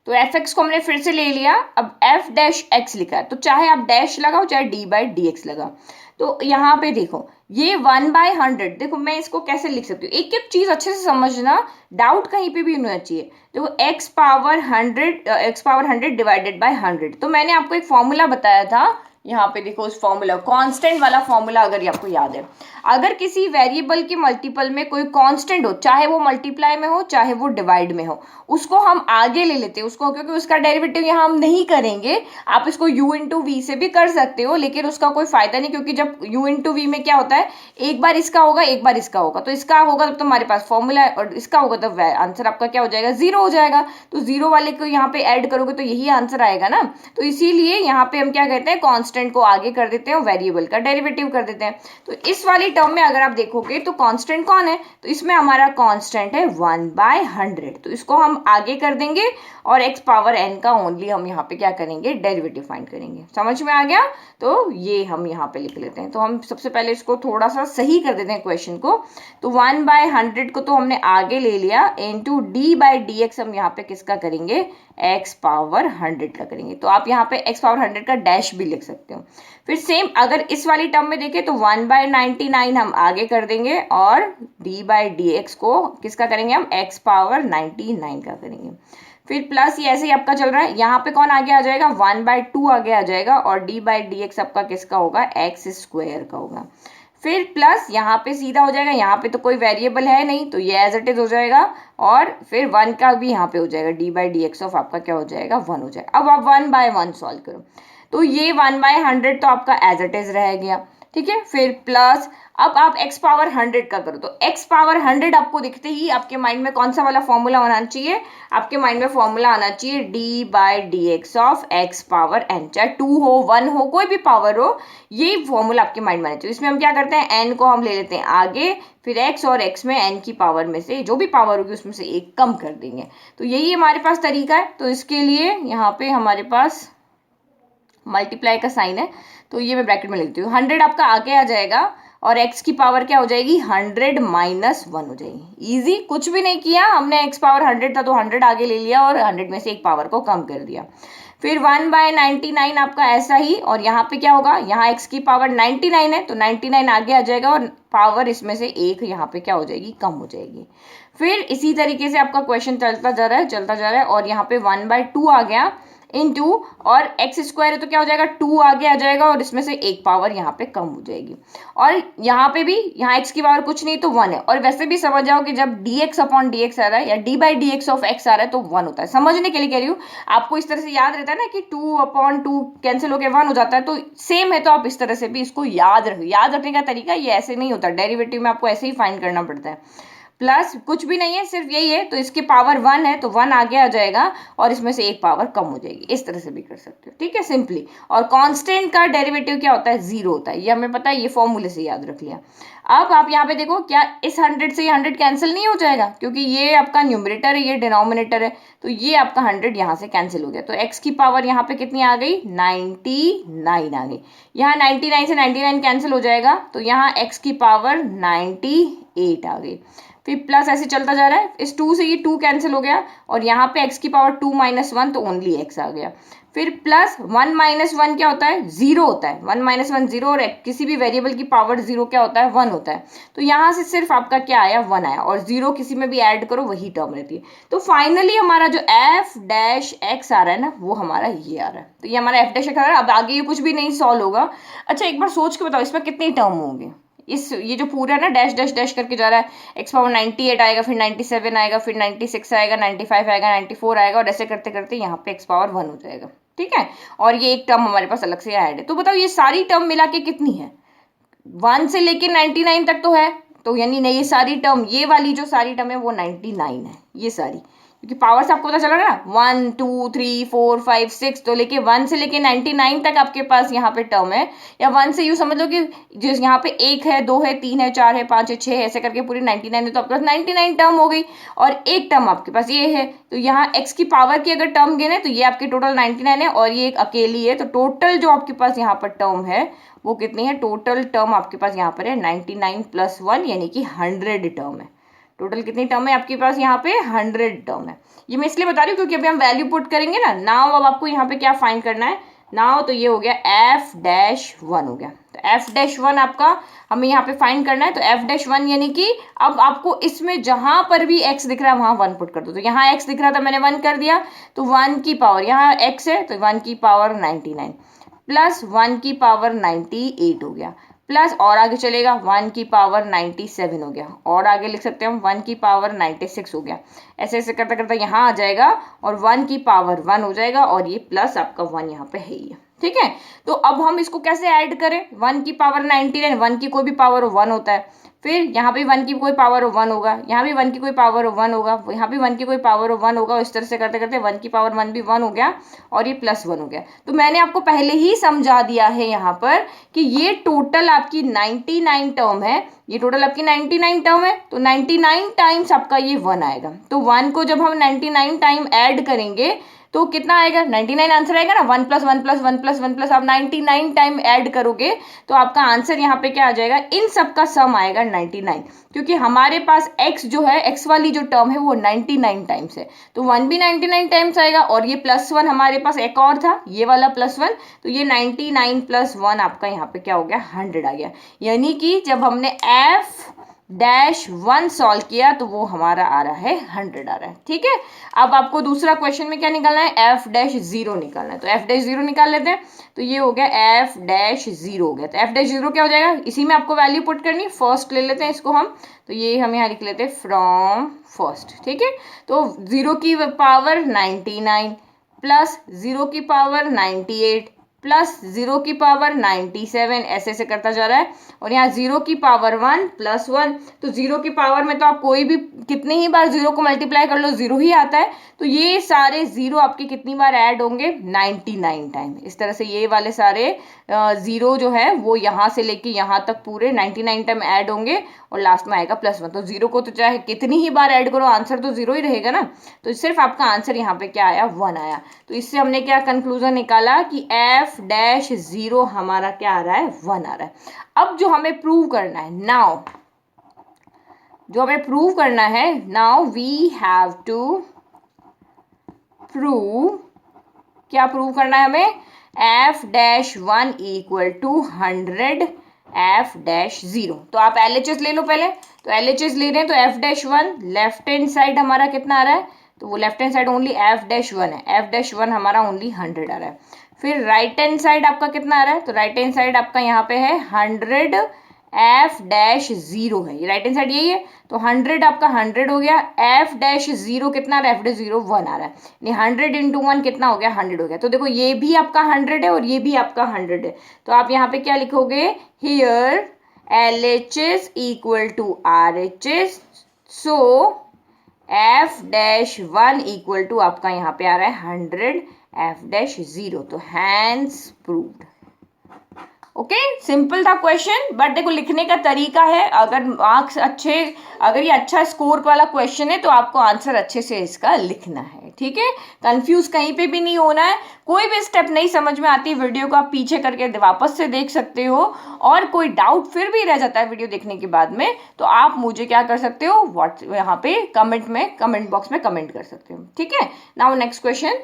Speaker 1: तो एफ एक्स को हमने फिर से ले लिया, अब एफ डैश एक्स लिखा है, तो चाहे आप डैश लगाओ चाहे डी बाई डी एक्स लगाओ। तो यहाँ पे देखो ये 1/100, देखो मैं इसको कैसे लिख सकती हूँ, एक एक चीज अच्छे से समझना, डाउट कहीं पे भी नहीं होना चाहिए। देखो x पावर 100 डिवाइडेड बाय 100, तो मैंने आपको एक फॉर्मूला बताया था, यहाँ पे देखो उस फॉर्मूला, कांस्टेंट वाला फॉर्मूला अगर आपको याद है, अगर किसी वेरिएबल के मल्टीपल में कोई कांस्टेंट हो, चाहे वो मल्टीप्लाई में हो चाहे वो डिवाइड में हो, उसको हम आगे ले लेते हैं उसको, क्योंकि उसका डेरिवेटिव यहाँ हम नहीं करेंगे। आप इसको u इंटू वी से भी कर सकते हो, लेकिन उसका कोई फायदा नहीं, क्योंकि जब u इंटू वी में क्या होता है, एक बार इसका होगा एक बार इसका होगा, तो इसका होगा तब तो हमारे पास फॉर्मूला, और इसका होगा तो आंसर आपका क्या हो जाएगा, 0 हो जाएगा। तो 0 वाले को यहाँ पे ऐड करोगे तो यही आंसर आएगा ना। तो इसीलिए यहाँ पे हम क्या कहते हैं, कांस्टेंट को आगे कर देते हैं और वेरिएबल का डेरिवेटिव कर देते हैं। तो इस वाली टर्म में अगर आप देखोगे तो कांस्टेंट कौन है, तो इसमें हमारा कांस्टेंट है 1/100, तो इसको हम आगे कर देंगे और x पावर n का ओनली हम यहाँ पे क्या करेंगे, डेरिवेटिव फाइंड करेंगे। समझ में आ गया। तो ये हम यहाँ पे लिख लेते हैं। तो हम सबसे पहले इसको थोड़ा सा सही कर देते हैं क्वेश्चन को। तो 1/100 को तो हमने आगे ले लिया, into D by d x हम यहाँ पे किसका करेंगे, x पावर 100 का करेंगे। तो आप यहाँ पे x पावर 100 का डैश भी लिख सकते हैं। सकते हो। फिर सेम अगर इस वाली टर्म में देखें तो 1/99 हम आगे कर देंगे और d/dx को किसका करेंगे हम x पावर 99 का करेंगे। फिर प्लस ये ऐसे ही आपका चल रहा है, यहाँ पे कौन आगे आ जाएगा 1/2 आगे आ जाएगा और d/dx आपका किसका होगा x स्क्वायर का होगा। फिर प्लस यहाँ पे सीधा हो जाएगा, यहाँ पे तो कोई वेरिएबल है नहीं तो ये एज इट इज हो जाएगा और फिर 1 का भी यहाँ पे हो जाएगा d/dx ऑफ आपका क्या हो जाएगा 1 हो जाएगा। अब आप 1/1 सॉल्व करो तो ये 1/100 तो आपका एज इट इज रह गया, ठीक है। फिर प्लस अब आप x पावर 100 का करो तो x पावर 100 आपको दिखते ही आपके माइंड में कौन सा वाला फॉर्मूला आना चाहिए, आपके माइंड में फॉर्मूला आना चाहिए d/dx of x power n, चाहे 2 हो 1 हो कोई भी पावर हो, ये फॉर्मूला आपके माइंड में आना चाहिए। इसमें हम क्या करते हैं n को हम ले लेते हैं आगे, फिर x और x में n की पावर में से जो भी पावर होगी उसमें से एक कम कर देंगे। तो यही हमारे पास तरीका है। तो इसके लिए यहाँ पे हमारे पास मल्टीप्लाई का साइन है तो ये मैं ब्रैकेट में लिखती हूँ। 100 आपका आगे आ जाएगा और x की पावर क्या हो जाएगी 100 माइनस 1 हो जाएगी। इजी, कुछ भी नहीं किया हमने, x पावर 100 था तो 100 आगे ले लिया और 100 में से एक पावर को कम कर दिया। फिर 1/99 आपका ऐसा ही, और यहाँ पे क्या होगा, यहाँ x की पावर 99 है तो 99 आगे आ जाएगा और पावर इसमें से एक यहाँ पे क्या हो जाएगी कम हो जाएगी। फिर इसी तरीके से आपका क्वेश्चन चलता जा रहा है और यहाँ पे 1/2 आ गया इनटू और एक्स स्क्वायर है तो क्या हो जाएगा 2 आगे आ जाएगा और इसमें से एक पावर यहाँ पे कम हो जाएगी। और यहाँ पे भी यहाँ x की पावर कुछ नहीं तो 1 है। और वैसे भी समझ जाओ कि जब dx अपॉन dx आ रहा है या d/dx ऑफ x आ रहा है तो 1 होता है। समझने के लिए कह रही हूँ, आपको इस तरह से याद रहता है ना कि 2/2 कैंसिल होकर 1 हो जाता है, तो सेम है। तो आप इस तरह से भी इसको याद रखो। याद रखने का तरीका ये ऐसे नहीं होता, डेरिवेटिव में आपको ऐसे ही फाइंड करना पड़ता है। प्लस कुछ भी नहीं है, सिर्फ यही है तो इसकी पावर 1 है तो 1 आगे आ जाएगा और इसमें से एक पावर कम हो जाएगी। इस तरह से भी कर सकते हो, ठीक है, सिंपली। और कांस्टेंट का डेरिवेटिव क्या होता है 0 होता है, ये हमें पता है, ये फॉर्मूले से याद रख लिया। अब आप यहाँ पे देखो क्या इस 100 से 100 कैंसिल नहीं हो जाएगा, क्योंकि ये आपका न्यूमरेटर है ये डिनोमिनेटर है, तो ये आपका 100 यहाँ से कैंसिल हो गया। तो x की पावर यहाँ पे कितनी आ गई 99 आ गई। यहाँ 99 से 99 कैंसिल हो जाएगा तो यहाँ x की पावर 98 आ गई। फिर प्लस ऐसे चलता जा रहा है, इस 2 से ये 2 कैंसिल हो गया और यहाँ पे x की पावर 2 - 1 तो ओनली x आ गया। फिर प्लस 1 - 1 क्या होता है 0 होता है, 1 - 1 0 और किसी भी वेरिएबल की पावर 0 क्या होता है 1 होता है। तो यहाँ से सिर्फ आपका क्या आया 1 आया और 0 किसी में भी ऐड करो वही टर्म रहती है। तो फाइनली हमारा जो f' आ रहा है ना वो हमारा ये आ रहा है। तो ये हमारा f' आ रहा है। अब आगे ये कुछ भी नहीं सॉल्व होगा। अच्छा एक बार सोच के बताओ इसमें कितनी टर्म होंगे, इस ये जो पूरा ना डैश डैश डैश करके जा रहा है, x पावर 98 आएगा, फिर 97 आएगा, फिर 96 आएगा, 95 आएगा, 94 आएगा और ऐसे करते करते यहाँ पे x पावर 1 हो जाएगा, ठीक है। और ये एक टर्म हमारे पास अलग से ऐड है। तो बताओ ये सारी टर्म मिला के कितनी है, 1 से लेके 99 तक तो है, तो यानी नहीं ये सारी टर्म, ये वाली जो सारी टर्म है वो 99 है ये सारी, क्योंकि पावर से आपको पता चला ना 1 2 3 4 5 6 तो लेके 1 से लेके 99 तक आपके पास यहाँ पे टर्म है। या 1 से यूँ समझ लो कि जो यहाँ पे 1 है 2 है 3 है 4 है 5 है 6 है ऐसे करके पूरी 99 है, तो आपके पास 99 टर्म हो गई और एक टर्म आपके पास ये है। तो यहाँ x की पावर की अगर टर्म गिने तो ये आपकी टोटल 99 है और ये एक अकेली है। तो टोटल जो आपके पास यहाँ पर टर्म है वो कितनी है, टोटल टर्म आपके पास यहाँ पर है 99 + 1 यानी कि 100 टर्म है। टोटल कितनी टर्म है आपके पास यहाँ पे 100 टर्म है। ये मैं इसलिए बता रही हूँ क्योंकि अभी हम वैल्यू पुट करेंगे ना। नाउ अब आपको यहाँ पे क्या फाइंड करना है, नाउ तो ये हो गया f'1 हो गया। तो f'1 आपका हमें यहाँ पे फाइंड करना है। तो f'1 यानी कि अब आपको इसमें जहां पर भी x दिख रहा है वहां 1 पुट कर दो। तो यहाँ x दिख रहा था मैंने 1 कर दिया, तो 1 की पावर यहाँ x है तो 1 की पावर 99 प्लस 1 की पावर 98 हो गया, प्लस और आगे चलेगा 1 की पावर 97 हो गया, और आगे लिख सकते हैं हम 1 की पावर 96 हो गया। ऐसे ऐसे करते करते यहाँ आ जाएगा और 1 की पावर 1 हो जाएगा और ये प्लस आपका 1 यहाँ पे है ही है, ठीक है। तो अब हम इसको कैसे ऐड करें, 1 की पावर 99, 1 की कोई भी पावर 1 होता है, फिर यहाँ भी 1 की कोई पावर 1 होगा, यहाँ भी 1 की कोई पावर 1 होगा, यहाँ भी 1 की कोई पावर 1 होगा। इस तरह से करते करते 1 की पावर 1 भी 1 हो गया और ये प्लस 1 हो गया। तो मैंने आपको पहले ही समझा दिया है यहाँ पर कि ये टोटल आपकी 99 टर्म है, ये टोटल आपकी 99 टर्म है। तो 99 टाइम्स आपका ये 1 आएगा। तो 1 को जब हम 99 टाइम ऐड करेंगे तो कितना आएगा 99 आंसर आएगा ना, 1 + 1 + 1 + 1 + आप 99 टाइम ऐड करोगे तो आपका आंसर यहाँ पे क्या आ जाएगा, इन सब का सम आएगा 99, क्योंकि हमारे पास x जो है, x वाली जो टर्म है वो 99 टाइम्स है, तो 1 भी 99 टाइम्स आएगा, और ये +1 हमारे पास एक और था ये वाला +1, तो ये 99 + 1 आपका यहाँ पे क्या हो गया 100 आ गया। यानी कि जब हमने f-1 सॉल्व किया तो वो हमारा आ रहा है 100 आ रहा है। ठीक है, अब आपको दूसरा क्वेश्चन में क्या निकालना है, f-0 निकालना है, तो f-0 निकाल लेते हैं। तो ये हो गया f-0 हो गया, तो f-0 क्या हो जाएगा, इसी में आपको वैल्यू पुट करनी है, फर्स्ट ले लेते हैं इसको हम, तो ये हम यहाँ लिख लेते हैं फ्रॉम फर्स्ट। ठीक है, तो 0 की पावर 99 प्लस 0 की पावर 98 प्लस 0 की पावर 97, ऐसे ऐसे करता जा रहा है, और यहाँ 0 की पावर 1 + 1, तो 0 की पावर में तो आप कोई भी कितनी ही बार 0 को मल्टीप्लाई कर लो 0 ही आता है, तो ये सारे 0 आपके कितनी बार ऐड होंगे 99 टाइम। इस तरह से ये वाले सारे 0 जो है वो यहाँ से लेके यहाँ तक पूरे 99 टाइम ऐड होंगे, और लास्ट में आएगा +1, तो 0 को तो चाहे कितनी ही बार ऐड करो आंसर तो 0 ही रहेगा ना, तो सिर्फ आपका आंसर यहाँ पे क्या आया 1 आया। तो इससे हमने क्या कंक्लूजन निकाला कि f-0 हमारा क्या आ रहा है 1 आ रहा है। अब जो हमें प्रूव करना है now we have to prove, क्या प्रूव करना है हमें, f-1 = 100 f-0। तो आप LHS ले लो पहले, तो LHS ले रहे हैं तो f-1 लेफ्ट हैंड साइड हमारा कितना आ रहा है, तो वो left hand side only f-1 है, f-1 हमारा ओनली 100 आ रहा है। फिर राइट हैंड साइड आपका कितना आ रहा है, तो राइट हैंड साइड आपका यहाँ पे है 100 f-0 है, ये राइट हैंड साइड यही है, तो 100 आपका 100 हो गया, f-0 कितना आ रहा है, f-0 1 आ रहा है, यानी 100 × 1 कितना हो गया 100 हो गया। तो देखो ये भी आपका 100 है और ये भी आपका 100 है, तो आप यहाँ पे क्या लिखोगे, here LHS = RHS, so f-1 = आपका यहाँ पे आ रहा है 100 f-0, तो हैंस प्रूव्ड। ओके, सिंपल था क्वेश्चन, बट देखो लिखने का तरीका है, अगर मार्क्स अच्छे, अगर ये अच्छा स्कोर वाला क्वेश्चन है तो आपको आंसर अच्छे से इसका लिखना है। ठीक है, कंफ्यूज कहीं पे भी नहीं होना है, कोई भी स्टेप नहीं समझ में आती वीडियो को आप पीछे करके वापस से देख सकते हो, और कोई डाउट फिर भी रह जाता है वीडियो देखने के बाद में तो आप मुझे क्या कर सकते हो, व्हाट्सएप यहाँ पे कमेंट बॉक्स में कमेंट कर सकते हो। ठीक है, नाउ नेक्स्ट क्वेश्चन।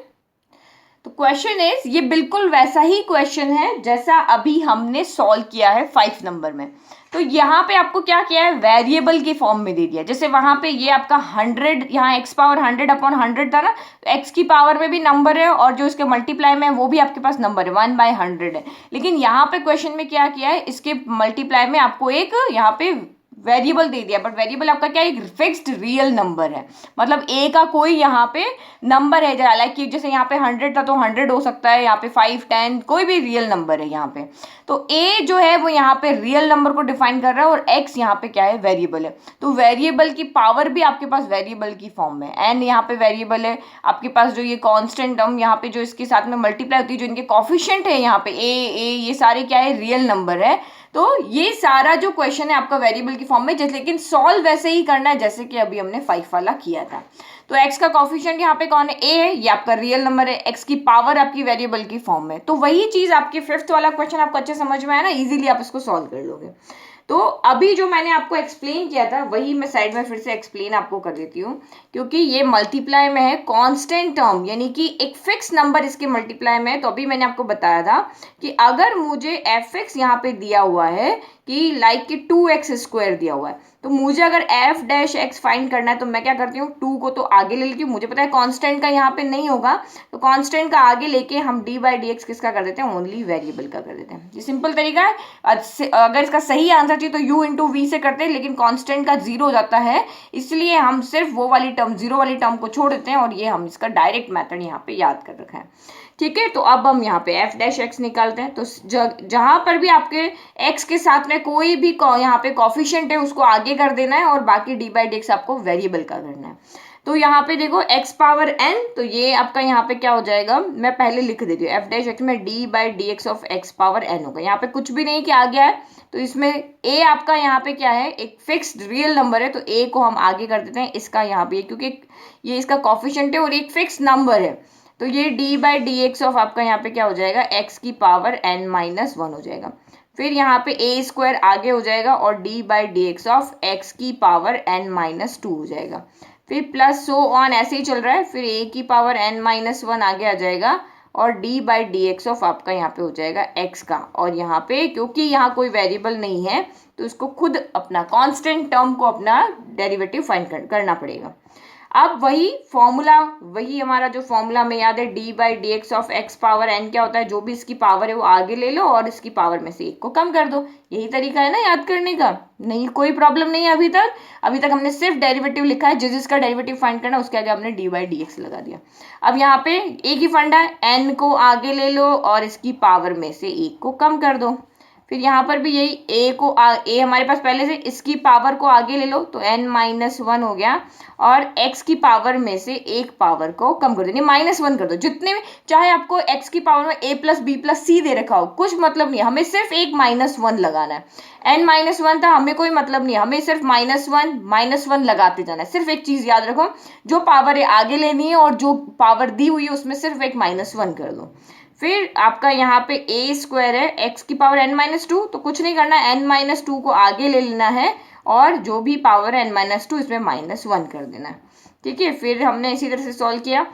Speaker 1: तो क्वेश्चन इज, ये बिल्कुल वैसा ही क्वेश्चन है जैसा अभी हमने सॉल्व किया है 5 नंबर में। तो यहाँ पे आपको क्या किया है, वेरिएबल की फॉर्म में दे दिया, जैसे वहां पे ये आपका 100, यहाँ x पावर 100/100 था ना, तो x की पावर में भी नंबर है और जो इसके मल्टीप्लाई में है वो भी आपके पास नंबर है 1/100 है, लेकिन यहाँ पे क्वेश्चन में क्या किया है, इसके मल्टीप्लाई में आपको एक यहाँ पे वेरिएबल दे दिया, बट वेरिएबल आपका क्या एक फिक्स्ड रियल नंबर है, मतलब ए का कोई यहाँ पे नंबर है, हालांकि जैसे यहाँ पे 100 था तो 100 हो सकता है, यहाँ पे 5, 10 कोई भी रियल नंबर है यहाँ पे, तो ए जो है वो यहाँ पे रियल नंबर को डिफाइन कर रहा है और एक्स यहाँ पे क्या है वेरिएबल है, तो वेरिएबल की पावर भी आपके पास वेरिएबल की फॉर्म में, एन यहाँ पे वेरिएबल है आपके पास, जो ये कांस्टेंट टर्म यहाँ पे जो इसके साथ में मल्टीप्लाई होती है, जो इनके कोफिशिएंट है यहाँ पे ए ये सारे क्या है रियल नंबर है। तो ये सारा जो क्वेश्चन है आपका वेरिएबल की फॉर्म में, जैसे लेकिन सॉल्व वैसे ही करना है जैसे कि अभी हमने 5 वाला किया था। तो x का कोफिशिएंट यहाँ पे कौन है, a है, ये आपका रियल नंबर है, x की पावर आपकी वेरिएबल की फॉर्म में, तो वही चीज आपके 5th वाला क्वेश्चन आपको अच्छे समझ में आया ना, इजीली आप इसको सॉल्व कर लोगे। तो अभी जो मैंने आपको एक्सप्लेन किया था वही मैं साइड में फिर से एक्सप्लेन आपको कर देती हूँ, क्योंकि ये मल्टीप्लाई में है कांस्टेंट टर्म, यानी कि एक फिक्स नंबर इसके मल्टीप्लाई में है। तो अभी मैंने आपको बताया था कि अगर मुझे f(x) यहाँ पे दिया हुआ है कि लाइक कि 2x² दिया हुआ है, तो मुझे अगर f-x फाइंड करना है तो मैं क्या करती हूँ, 2 को तो आगे ले लेती हूँ, मुझे पता है कांस्टेंट का यहाँ पे नहीं होगा, तो कांस्टेंट का आगे लेके हम d/dx किसका कर देते हैं, ओनली वेरिएबल का कर देते हैं। ये सिंपल तरीका है, अगर इसका सही आंसर चाहिए तो u × v से करते हैं, लेकिन कांस्टेंट का 0 हो जाता है, इसलिए हम सिर्फ वो वाली टर्म 0 वाली टर्म को छोड़ देते हैं, और ये हम इसका डायरेक्ट मेथड यहाँ पे याद कर रखा है। ठीक है, तो अब हम यहाँ पे f-x निकालते हैं, तो जहां पर भी आपके x के साथ में कोई भी यहाँ पे कोफिशिएंट है उसको आगे कर देना है, और बाकी d/dx आपको वेरिएबल का करना है। तो यहाँ पे देखो x पावर n, तो ये आपका यहाँ पे क्या हो जाएगा, मैं पहले लिख देती हूँ, f-x में d/dx of x power n होगा, यहाँ पे कुछ भी नहीं किया गया है, तो इसमें a आपका यहाँ पे क्या है एक फिक्स्ड रियल नंबर है, तो a को हम आगे कर देते हैं, इसका यहाँ पे क्योंकि ये इसका कोफिशिएंट है और एक फिक्स नंबर है, तो ये D by d x of आपका यहाँ पे क्या हो जाएगा, एक्स की पावर n माइनस 1 हो जाएगा। फिर यहाँ पे ए स्क्वायर आगे हो जाएगा और d by d x of x की पावर n माइनस 2 हो जाएगा। फिर प्लस सो ऑन ऐसे ही चल रहा है, फिर ए की पावर n माइनस 1 आगे आ जाएगा और d by d x of आपका यहाँ पे हो जाएगा x का। और यहाँ पे क्योंकि यहाँ कोई वेरिएबल नहीं है तो इसको खुद अपना कांस्टेंट टर्म को अपना डेरिवेटिव फाइंड करना पड़ेगा। अब वही फॉर्मूला, वही हमारा जो फॉर्मूला में याद है, d by d x of x power n क्या होता है, जो भी इसकी पावर है वो आगे ले लो और इसकी पावर में से एक को कम कर दो। यही तरीका है ना याद करने का, नहीं कोई प्रॉब्लम नहीं है अभी तक हमने सिर्फ डेरिवेटिव लिखा है, जिसका डेरिवेटिव फाइंड करना उसके आगे हमने डी बाई डी एक्स लगा दिया। अब यहाँ पे एक ही फंडा है, एन को आगे ले लो और इसकी पावर में से एक को कम कर दो। फिर यहाँ पर भी यही ए हमारे पास पहले से, इसकी पावर को आगे ले लो तो n माइनस 1 हो गया और x की पावर में से एक पावर को कम कर दो, नहीं माइनस 1 कर दो। जितने भी, चाहे आपको x की पावर में a प्लस बी प्लस सी दे रखा हो, कुछ मतलब नहीं, हमें सिर्फ एक माइनस 1 लगाना है। n माइनस 1 था, हमें कोई मतलब नहीं, हमें सिर्फ माइनस वन लगाते जाना है। सिर्फ एक चीज याद रखो, जो पावर है आगे लेनी है और जो पावर दी हुई है उसमें सिर्फ एक माइनस 1 कर दो। फिर आपका यहाँ पे ए स्क्वायर है एक्स की पावर n माइनस 2, तो कुछ नहीं करना है, n माइनस 2 को आगे ले लेना है और जो भी पावर है n माइनस 2 इसमें माइनस 1 कर देना है। ठीक है, फिर हमने इसी तरह से सॉल्व किया,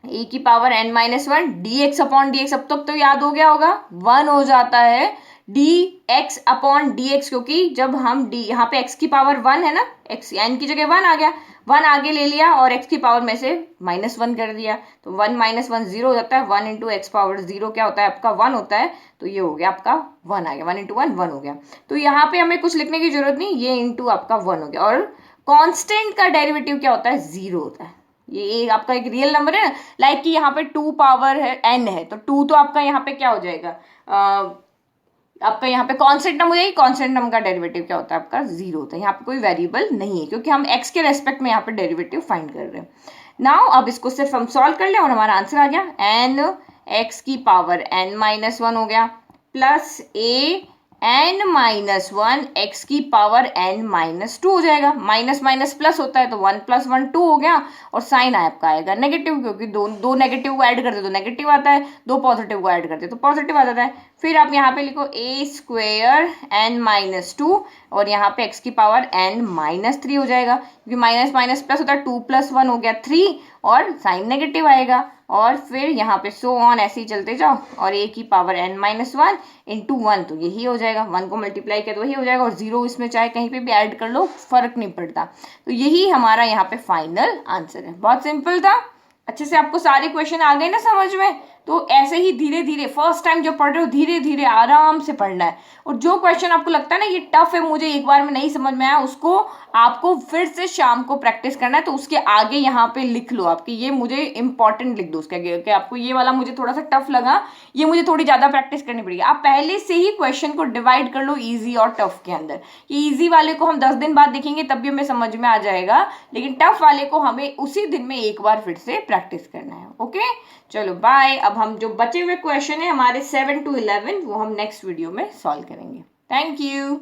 Speaker 1: ए की power n minus 1 D x upon D x, अब तक तो याद हो गया होगा, 1 हो जाता है D x upon D x, क्योंकि जब हम डी यहाँ पे x की पावर 1 है ना, x n की जगह 1 आ गया, 1 आगे ले लिया और x की पावर में से माइनस 1 कर दिया, तो 1 माइनस 1 0 हो जाता है, 1 इंटू एक्स पावर 0 क्या होता है आपका 1 होता है, तो ये हो गया आपका 1 आ गया, 1 इंटू 1 1 हो गया। तो यहाँ पे हमें कुछ लिखने की जरूरत नहीं, ये इंटू आपका 1 हो गया। और कांस्टेंट का डेरिवेटिव क्या होता है, 0 होता है। ये आपका एक रियल नंबर है ना, लाइक कि यहाँ पे 2 पावर है n है, तो 2 तो आपका यहाँ पे क्या हो जाएगा, आपका यहाँ पे कांस्टेंट नंबर हो जाएगी, कांस्टेंट नंबर का डेरिवेटिव क्या होता है आपका 0 होता है। यहाँ पे कोई वेरिएबल नहीं है क्योंकि हम x के रेस्पेक्ट में यहाँ पे डेरिवेटिव फाइंड कर रहे हैं। नाउ अब इसको सिर्फ हम सॉल्व कर लें और हमारा आंसर आ गया, n x की पावर n माइनस 1 हो गया plus a n minus 1 x की पावर n माइनस 2 हो जाएगा। माइनस माइनस प्लस होता है तो 1 प्लस 1 2 हो गया और साइन आपका आएगा नेगेटिव, क्योंकि दो नेगेटिव को ऐड करते तो नेगेटिव आता है, दो पॉजिटिव को ऐड करते तो पॉजिटिव आ जाता है। फिर आप यहाँ पे लिखो a स्क्वेयर n माइनस 2 और यहाँ पे x की पावर n माइनस 3 हो जाएगा, क्योंकि माइनस माइनस प्लस होता है, 2 प्लस 1 हो गया 3 और साइन नेगेटिव आएगा। और फिर यहाँ पे सो ऑन ऐसे ही चलते जाओ और a की पावर n माइनस 1 इंटू 1 तो यही हो जाएगा, 1 को मल्टीप्लाई किया तो वही हो जाएगा और 0 इसमें चाहे कहीं पे भी ऐड कर लो फर्क नहीं पड़ता। तो यही हमारा यहाँ पे फाइनल आंसर है। बहुत सिंपल था, अच्छे से आपको सारे क्वेश्चन आ गए ना समझ में। तो ऐसे ही धीरे धीरे फर्स्ट टाइम जो पढ़ रहे हो धीरे धीरे आराम से पढ़ना है, और जो क्वेश्चन आपको लगता है ना ये टफ है, मुझे एक बार में नहीं समझ में आया, उसको आपको फिर से शाम को प्रैक्टिस करना है। तो उसके आगे यहाँ पे लिख लो आपकी, ये मुझे इंपॉर्टेंट लिख दो उसके आगे कि आपको ये वाला मुझे थोड़ा सा टफ लगा, ये मुझे थोड़ी ज्यादा प्रैक्टिस करनी पड़ेगी। आप पहले से ही क्वेश्चन को डिवाइड कर लो ईजी और टफ के अंदर। ये ईजी वाले को हम 10 दिन बाद देखेंगे तब भी हमें समझ में आ जाएगा, लेकिन टफ वाले को हमें उसी दिन में एक बार फिर से प्रैक्टिस करना है। ओके चलो बाय। अब हम जो बचे हुए क्वेश्चन है हमारे 7 to 11 वो हम नेक्स्ट वीडियो में सॉल्व करेंगे। Thank you.